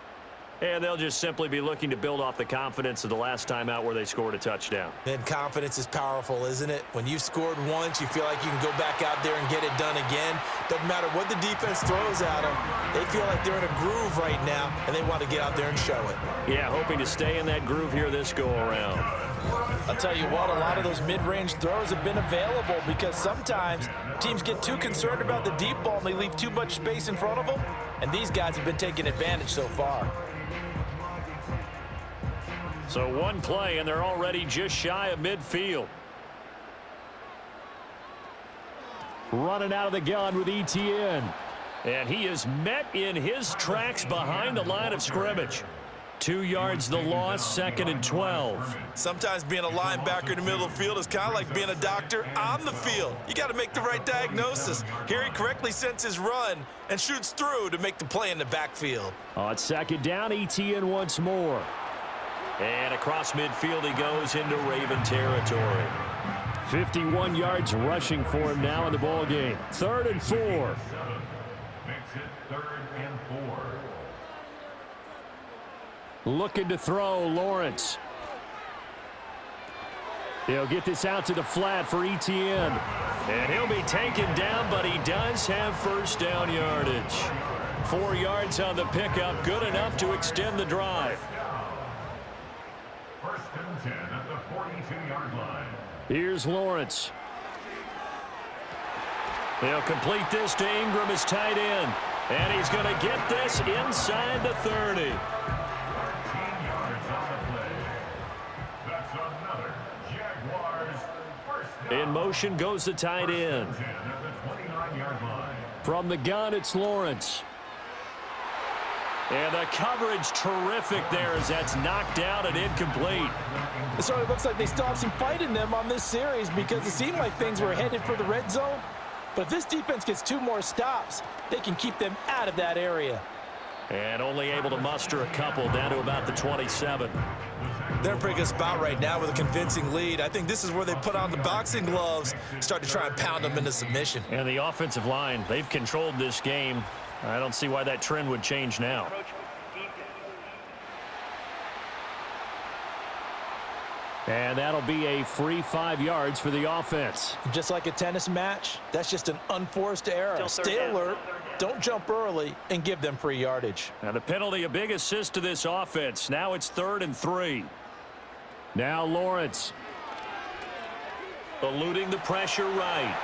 And they'll just simply be looking to build off the confidence of the last time out where they scored a touchdown. And confidence is powerful, isn't it? When you've scored once, you feel like you can go back out there and get it done again. Doesn't matter what the defense throws at them. They feel like they're in a groove right now, and they want to get out there and show it. Yeah, hoping to stay in that groove here this go-around. I'll tell you what, a lot of those mid-range throws have been available because sometimes teams get too concerned about the deep ball and they leave too much space in front of them, and these guys have been taking advantage so far. So one play, and they're already just shy of midfield. Running out of the gun with ETN. And he is met in his tracks behind the line of scrimmage. 2 yards the loss, 2nd and 12. Sometimes being a linebacker in the middle of the field is kind of like being a doctor on the field. You got to make the right diagnosis. Here he correctly sends his run and shoots through to make the play in the backfield. On 2nd down, ETN once more. And across midfield he goes into Raven territory. 51 yards rushing for him now in the ball game. 3rd and 4. Makes it 3rd and 4. Looking to throw, Lawrence. He'll get this out to the flat for ETN. And he'll be taken down, but he does have first down yardage. 4 yards on the pickup, good enough to extend the drive. 1st and 10 at the 42-yard line. Here's Lawrence. They'll complete this to Ingram as tight end. And he's going to get this inside the 30. 13 yards on the play. That's another Jaguars first down. In motion goes the tight end. 10 at the 29-yard line. From the gun, it's Lawrence. And the coverage terrific there as that's knocked down and incomplete. It sort of looks like they still have some fight in them on this series because it seemed like things were headed for the red zone. But if this defense gets 2 more stops, they can keep them out of that area. And only able to muster a couple, down to about the 27. They're in a pretty good spot right now with a convincing lead. I think this is where they put on the boxing gloves, start to try and pound them into submission. And the offensive line, they've controlled this game. I don't see why that trend would change now. And that'll be a free 5 yards for the offense. Just like a tennis match, that's just an unforced error. Stay alert, don't jump early, and give them free yardage. Now the penalty, a big assist to this offense. Now it's 3rd and 3. Now Lawrence. Eluding the pressure right.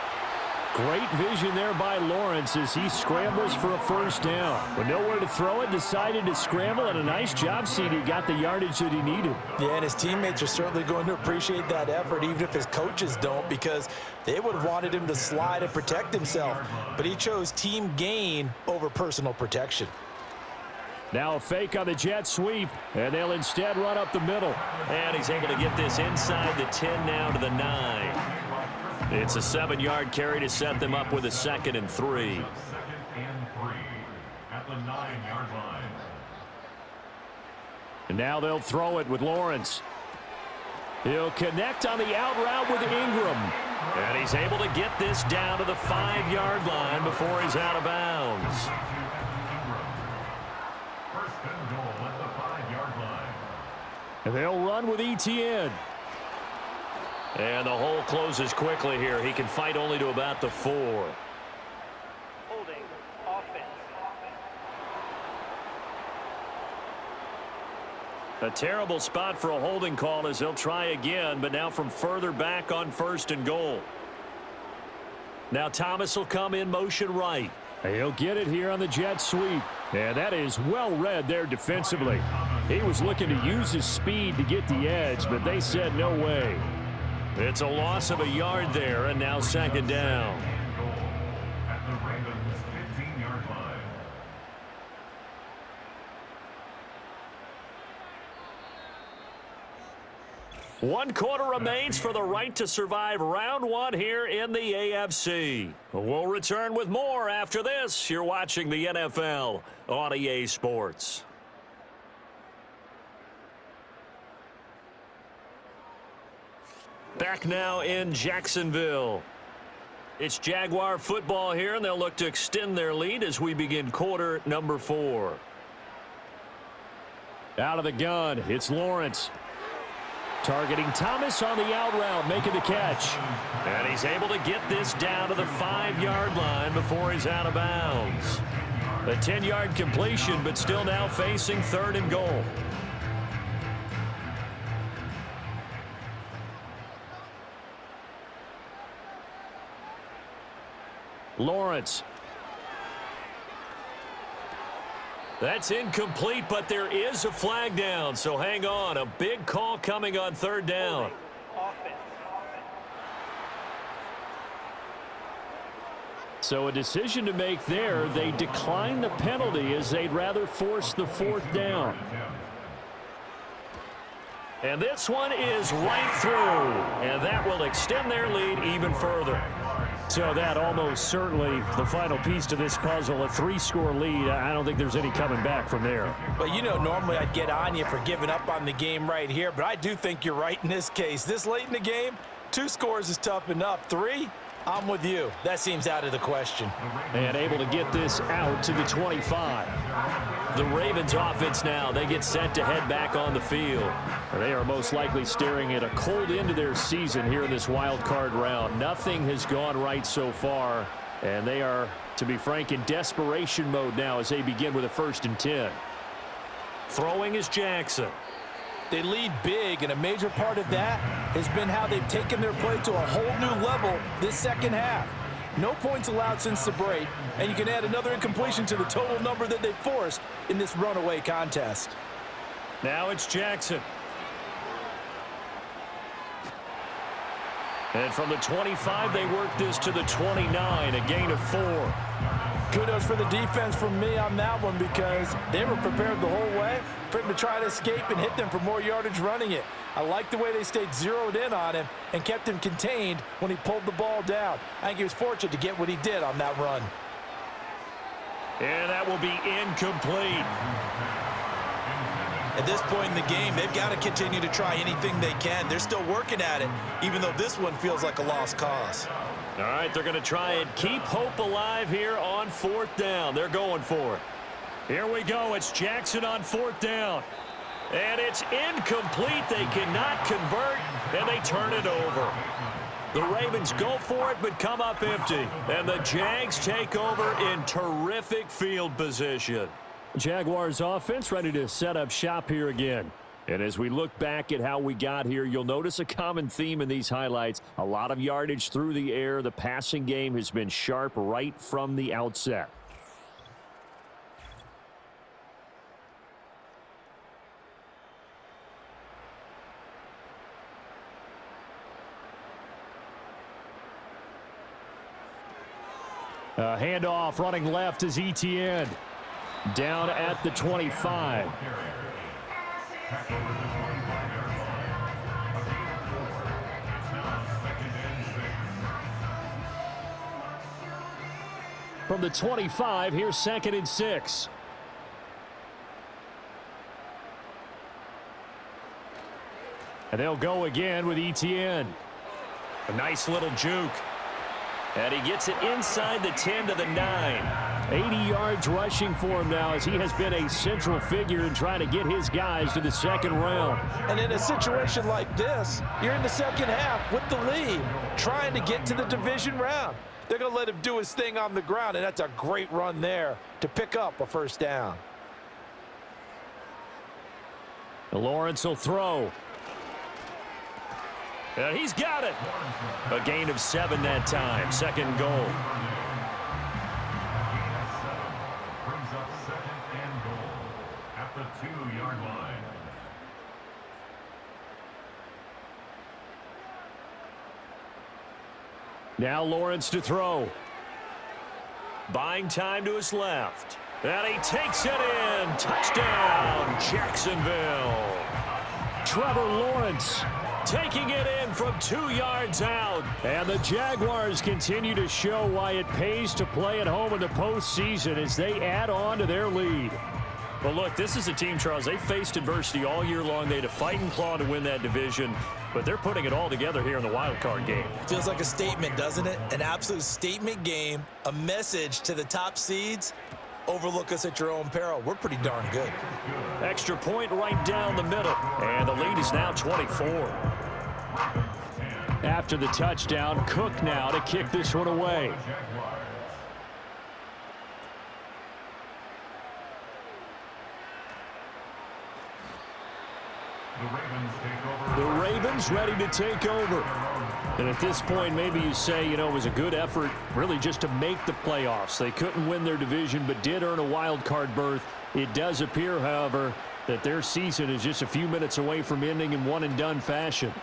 Great vision there by Lawrence as he scrambles for a first down. With nowhere to throw it, decided to scramble, and a nice job seeing he got the yardage that he needed. Yeah, and his teammates are certainly going to appreciate that effort, even if his coaches don't, because they would have wanted him to slide and protect himself. But he chose team gain over personal protection. Now a fake on the jet sweep, and they'll instead run up the middle. And he's able to get this inside the 10 now to the 9. It's a 7-yard carry to set them up with a 2nd and 3. 2nd and 3 at the 9-yard line. And now they'll throw it with Lawrence. He'll connect on the out route with Ingram. And he's able to get this down to the 5-yard line before he's out of bounds. First and goal at the 5-yard line. And they'll run with ETN. And the hole closes quickly here. He can fight only to about the 4. Holding offense. A terrible spot for a holding call as they'll try again, but now from further back on 1st and goal. Now Thomas will come in motion right. He'll get it here on the jet sweep. And that is well read there defensively. He was looking to use his speed to get the edge, but they said no way. It's a loss of a yard there, and now 2nd down. Goal at the Ravens' 15-yard line. One quarter remains for the right to survive round 1 here in the AFC. We'll return with more after this. You're watching the NFL on EA Sports. Back now in Jacksonville. It's Jaguar football here, and they'll look to extend their lead as we begin quarter number 4. Out of the gun, it's Lawrence. Targeting Thomas on the out route, making the catch. And he's able to get this down to the 5-yard line before he's out of bounds. A 10-yard completion, but still now facing 3rd and goal. Lawrence. That's incomplete, but there is a flag down, so hang on. A big call coming on 3rd down. So a decision to make there. They decline the penalty as they'd rather force the 4th down. And this one is right through, and that will extend their lead even further. So that almost certainly the final piece to this puzzle, a 3-score lead. I don't think there's any coming back from there. But, you know, normally I'd get on you for giving up on the game right here, but I do think you're right in this case. This late in the game, 2 scores is tough enough. 3, I'm with you. That seems out of the question. And able to get this out to the 25. The Ravens offense now, they get set to head back on the field. They are most likely staring at a cold end to their season here in this wild card round. Nothing has gone right so far, and they are, to be frank, in desperation mode now as they begin with a 1st and 10. Throwing is Jackson. They lead big, and a major part of that has been how they've taken their play to a whole new level this second half. No points allowed since the break, and you can add another incompletion to the total number that they forced in this runaway contest. Now it's Jackson. And from the 25, they work this to the 29, a gain of 4. Kudos for the defense from me on that one because they were prepared the whole way for him to try to escape and hit them for more yardage running it. I like the way they stayed zeroed in on him and kept him contained when he pulled the ball down. I think he was fortunate to get what he did on that run. And that will be incomplete. At this point in the game, they've got to continue to try anything they can. They're still working at it, even though this one feels like a lost cause. All right, they're going to try and keep hope alive here on 4th down. They're going for it. Here we go. It's Jackson on 4th down. And it's incomplete. They cannot convert, and they turn it over. The Ravens go for it, but come up empty. And the Jags take over in terrific field position. Jaguars offense ready to set up shop here again. And as we look back at how we got here, you'll notice a common theme in these highlights. A lot of yardage through the air. The passing game has been sharp right from the outset. Handoff running left is Etienne. Down at the 25. From the 25, here's 2nd and 6. And they'll go again with Etienne. A nice little juke. And he gets it inside the 10 to the 9. 80 yards rushing for him now as he has been a central figure in trying to get his guys to the 2nd round. And in a situation like this, you're in the 2nd half with the lead, trying to get to the division round. They're going to let him do his thing on the ground, and that's a great run there to pick up a 1st down. Lawrence will throw. And he's got it. A gain of 7 that time. 2nd goal. Brings up 2nd and goal at the 2-yard line. Now Lawrence to throw. Buying time to his left. And he takes it in. Touchdown, Jacksonville. Trevor Lawrence taking it in from 2 yards out. And the Jaguars continue to show why it pays to play at home in the postseason as they add on to their lead. Well, look, this is a team, Charles. They faced adversity all year long. They had to fight and claw to win that division, but they're putting it all together here in the wild card game. Feels like a statement, doesn't it? An absolute statement game, a message to the top seeds. Overlook us at your own peril. We're pretty darn good. Extra point right down the middle, and the lead is now 24. After the touchdown, Cook now to kick this one away. The Ravens ready to take over. And at this point, maybe you say, it was a good effort really just to make the playoffs. They couldn't win their division but did earn a wild card berth. It does appear, however, that their season is just a few minutes away from ending in one-and-done fashion.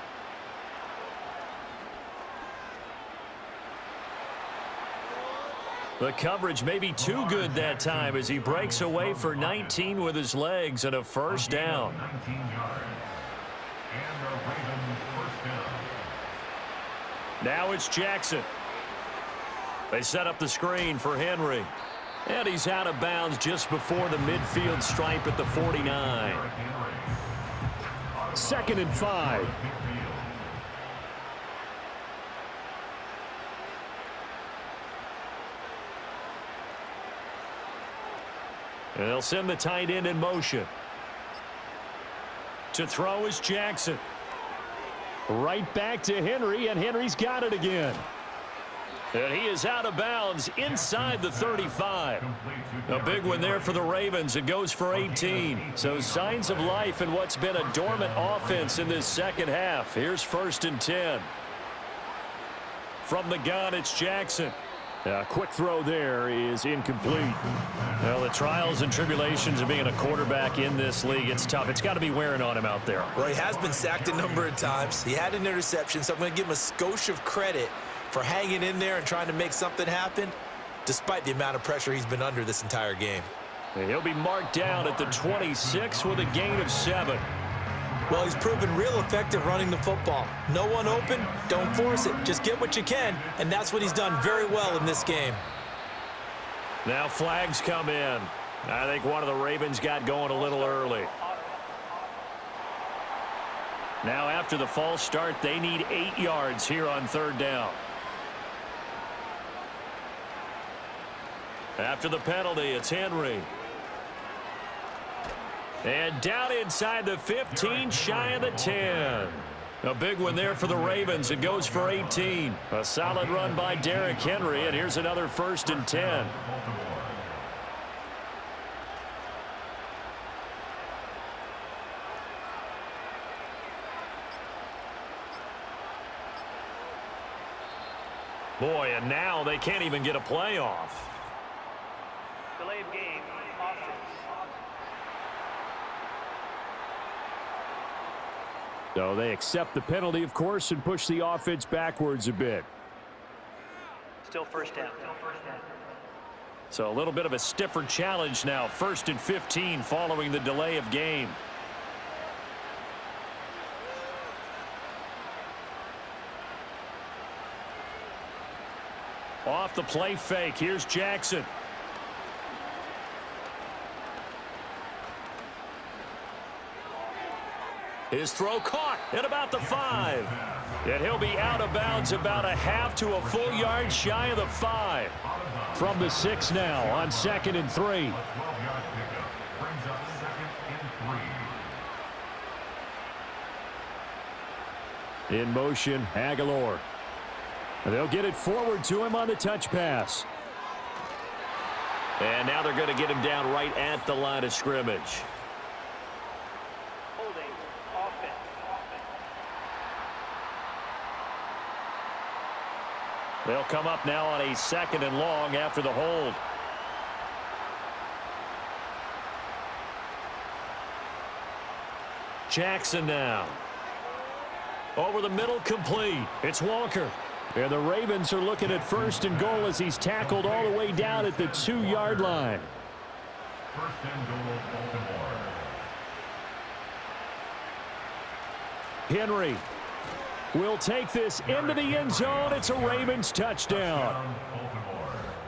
The coverage may be too good that time as he breaks away for 19 with his legs and a 1st down. Now it's Jackson. They set up the screen for Henry. And he's out of bounds just before the midfield stripe at the 49. 2nd and 5. And they'll send the tight end in motion. To throw is Jackson. Right back to Henry, and Henry's got it again. And he is out of bounds inside the 35. A big one there for the Ravens. It goes for 18. So signs of life in what's been a dormant offense in this 2nd half. Here's 1st and 10. From the gun, it's Jackson. Quick throw there is incomplete. Well, the trials and tribulations of being a quarterback in this league, it's tough. It's got to be wearing on him out there. Well, he has been sacked a number of times. He had an interception, so I'm going to give him a skosh of credit for hanging in there and trying to make something happen, despite the amount of pressure he's been under this entire game. And he'll be marked down at the 26 with a gain of 7. Well, he's proven real effective running the football. No one open, don't force it. Just get what you can, and that's what he's done very well in this game. Now flags come in. I think one of the Ravens got going a little early. Now after the false start, they need 8 yards here on 3rd down. After the penalty, it's Henry. And down inside the 15, shy of the 10. A big one there for the Ravens. It goes for 18. A solid run by Derrick Henry, and here's another 1st and 10. Boy, and now they can't even get a play off. Delay of game, offense. So they accept the penalty, of course, and push the offense backwards a bit. Still 1st down. So a little bit of a stiffer challenge now. 1st and 15 following the delay of game. Off the play fake. Here's Jackson. His throw caught at about the 5. And he'll be out of bounds about a half to a full yard shy of the 5. From the 6 now on 2nd and 3. 12-yard pickup brings up 2nd and 3. In motion, Aguilar. They'll get it forward to him on the touch pass. And now they're going to get him down right at the line of scrimmage. Holding, offense. They'll come up now on a 2nd and long after the hold. Jackson now. Over the middle, complete. It's Walker. And the Ravens are looking at 1st and goal as he's tackled all the way down at the 2-yard line. 1st and goal, Baltimore. Henry will take this into the end zone. It's a Ravens touchdown.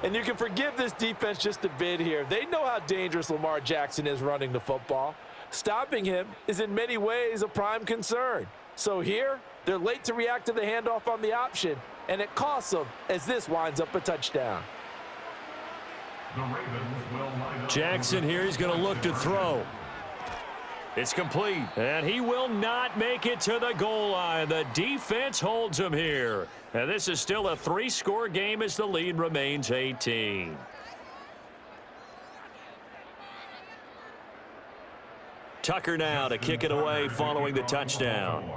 And you can forgive this defense just a bit here. They know how dangerous Lamar Jackson is running the football. Stopping him is in many ways a prime concern. So here, they're late to react to the handoff on the option, and it costs them as this winds up a touchdown. The Ravens will line up. Jackson here, he's going to look to throw. It's complete, and he will not make it to the goal line. The defense holds him here. And this is still a 3-score game as the lead remains 18. Tucker now to kick it away following the touchdown.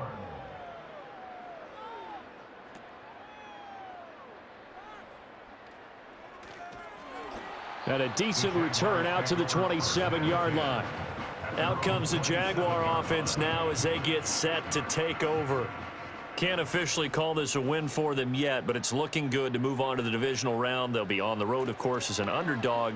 And a decent return out to the 27-yard line. Out comes the Jaguar offense now as they get set to take over. Can't officially call this a win for them yet, but it's looking good to move on to the divisional round. They'll be on the road, of course, as an underdog.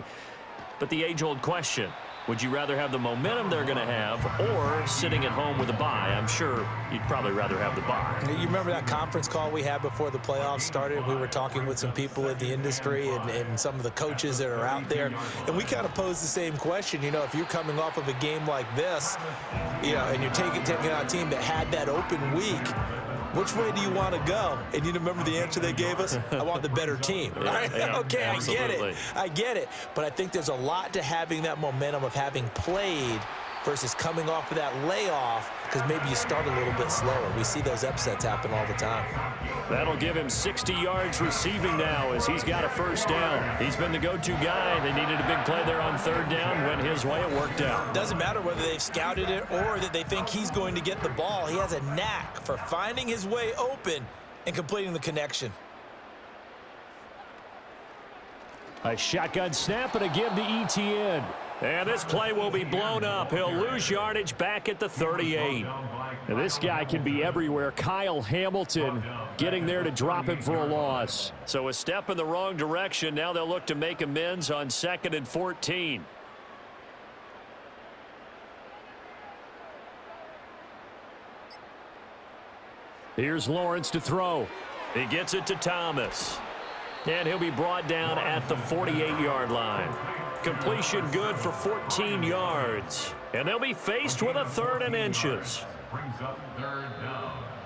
But the age-old question, would you rather have the momentum they're going to have or sitting at home with a bye? I'm sure you'd probably rather have the bye. You remember that conference call we had before the playoffs started? We were talking with some people in the industry and some of the coaches that are out there, and we kind of posed the same question. You know, if you're coming off of a game like this, you know, and you're taking on a team that had that open week, which way do you want to go? And you remember the answer they gave us? I want the better team. Yeah, okay, absolutely. I get it. But I think there's a lot to having that momentum of having played versus coming off of that layoff, because maybe you start a little bit slower. We see those upsets happen all the time. That'll give him 60 yards receiving now as he's got a 1st down. He's been the go-to guy. They needed a big play there on 3rd down. Went his way. It worked out. Doesn't matter whether they've scouted it or that they think he's going to get the ball. He has a knack for finding his way open and completing the connection. A shotgun snap and a give to ETN. And this play will be blown up. He'll lose yardage back at the 38. And this guy can be everywhere. Kyle Hamilton getting there to drop him for a loss. So a step in the wrong direction. Now they'll look to make amends on 2nd and 14. Here's Lawrence to throw. He gets it to Thomas. And he'll be brought down at the 48-yard line. Completion good for 14 yards. And they'll be faced with a 3rd and inches.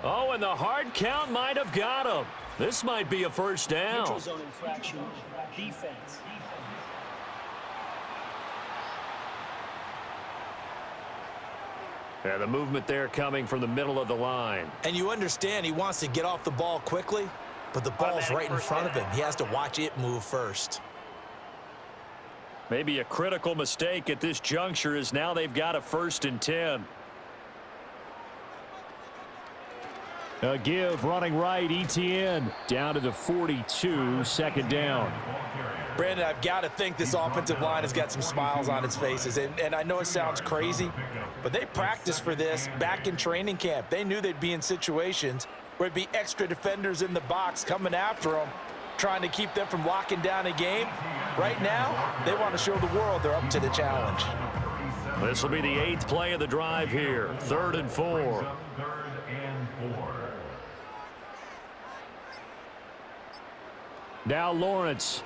Oh, and the hard count might have got him. This might be a first down. Neutral zone infraction. Defense. And the movement there coming from the middle of the line. And you understand he wants to get off the ball quickly, but the ball's right in front of him. He has to watch it move first. Maybe a critical mistake at this juncture is now they've got a 1st and 10. A give running right, ETN down to the 42, 2nd down. Brandon, I've got to think this offensive line has got some smiles on its faces. And I know it sounds crazy, but they practiced for this back in training camp. They knew they'd be in situations where it'd be extra defenders in the box coming after them, trying to keep them from locking down a game. Right now, they want to show the world they're up to the challenge. This will be the 8th play of the drive here. 3rd and 4. Now Lawrence.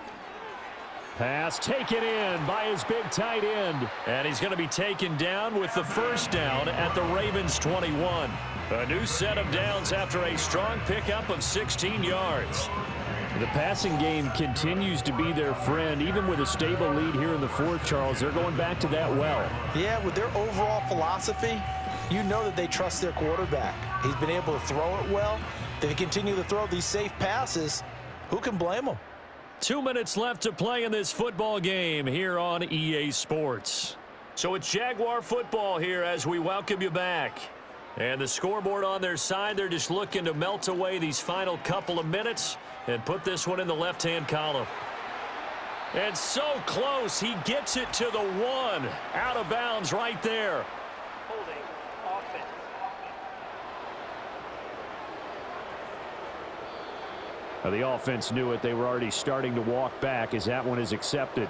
Pass taken in by his big tight end. And he's going to be taken down with the 1st down at the Ravens 21. A new set of downs after a strong pickup of 16 yards. The passing game continues to be their friend. Even with a stable lead here in the 4th, Charles, they're going back to that well. Yeah, with their overall philosophy, you know that they trust their quarterback. He's been able to throw it well. They continue to throw these safe passes. Who can blame them? 2 minutes left to play in this football game here on EA Sports. So it's Jaguar football here as we welcome you back. And the scoreboard on their side, they're just looking to melt away these final couple of minutes and put this one in the left-hand column. And so close, he gets it to the 1. Out of bounds right there. Holding. Offense. The offense knew it. They were already starting to walk back as that one is accepted.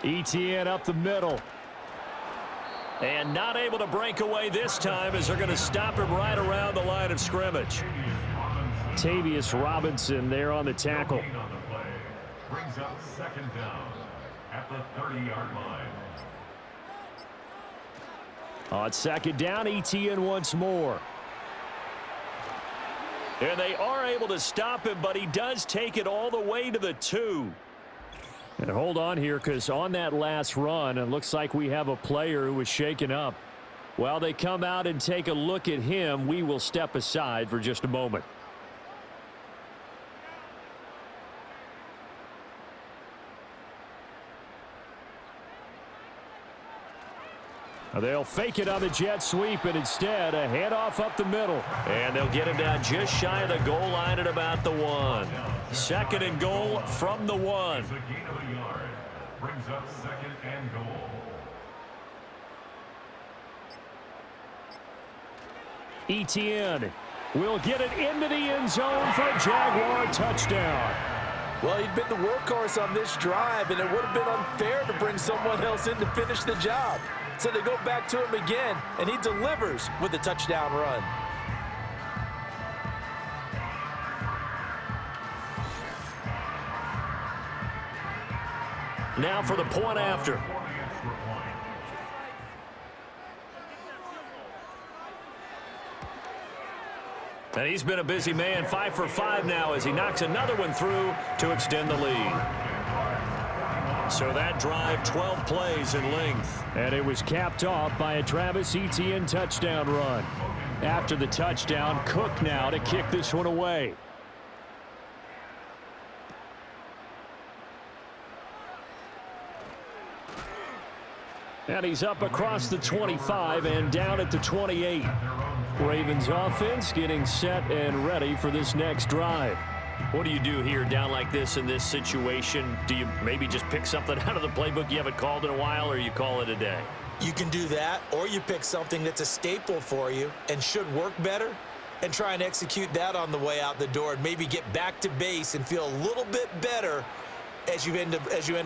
ETN up the middle. And not able to break away this time as they're going to stop him right around the line of scrimmage. Tavius Robinson there on the tackle. Brings up 2nd down at the 30-yard line. On 2nd down, ETN once more. And they are able to stop him, but he does take it all the way to the 2. And hold on here, because on that last run, it looks like we have a player who was shaken up. While they come out and take a look at him, we will step aside for just a moment. They'll fake it on the jet sweep, and instead a handoff up the middle. And they'll get him down just shy of the goal line at about the 1. 2nd and goal from the 1. It's a gain of a yard. Brings up 2nd and goal. ETN will get it into the end zone for a Jaguar touchdown. Well, he'd been the workhorse on this drive, and it would have been unfair to bring someone else in to finish the job. So they go back to him again, and he delivers with a touchdown run. Now for the point after. And he's been a busy man, 5 for 5 now as he knocks another one through to extend the lead. So that drive, 12 plays in length. And it was capped off by a Travis Etienne touchdown run. After the touchdown, Cook now to kick this one away. And he's up across the 25 and down at the 28. Ravens offense getting set and ready for this next drive. What do you do here down like this in this situation? Do you maybe just pick something out of the playbook you haven't called in a while, or you call it a day? You can do that, or you pick something that's a staple for you and should work better and try and execute that on the way out the door and maybe get back to base and feel a little bit better as you end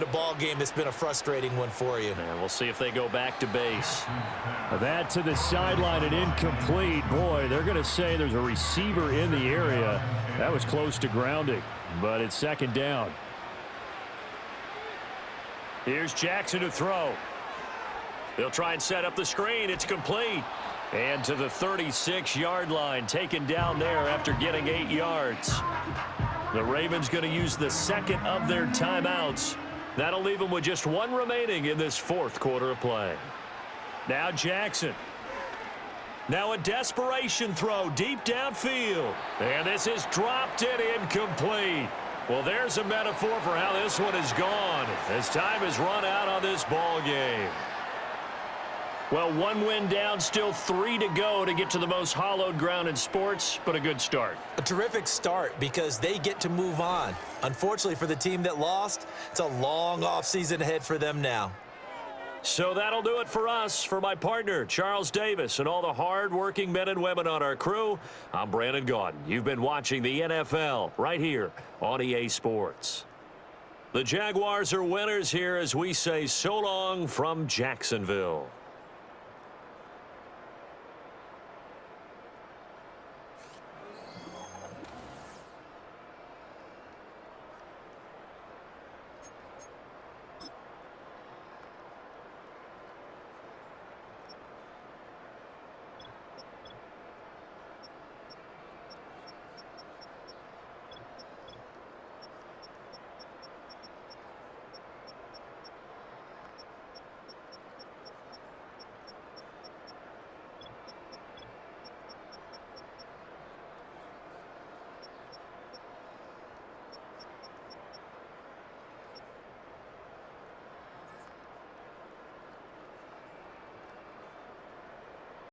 a ball game that's been a frustrating one for you. And we'll see if they go back to base. That to the sideline and incomplete. Boy, they're going to say there's a receiver in the area. That was close to grounding, but it's second down. Here's Jackson to throw. He'll try and set up the screen. It's complete. And to the 36-yard line, taken down there after getting 8 yards. The Ravens going to use the second of their timeouts. That'll leave them with just one remaining in this fourth quarter of play. Now Jackson. Now a desperation throw deep downfield. And this is dropped and incomplete. Well, there's a metaphor for how this one is gone as time has run out on this ball game. Well, one win down, still 3 to go to get to the most hallowed ground in sports, but a good start. A terrific start because they get to move on. Unfortunately for the team that lost, it's a long offseason ahead for them now. So that'll do it for us. For my partner, Charles Davis, and all the hard-working men and women on our crew, I'm Brandon Gaudin. You've been watching the NFL right here on EA Sports. The Jaguars are winners here as we say so long from Jacksonville.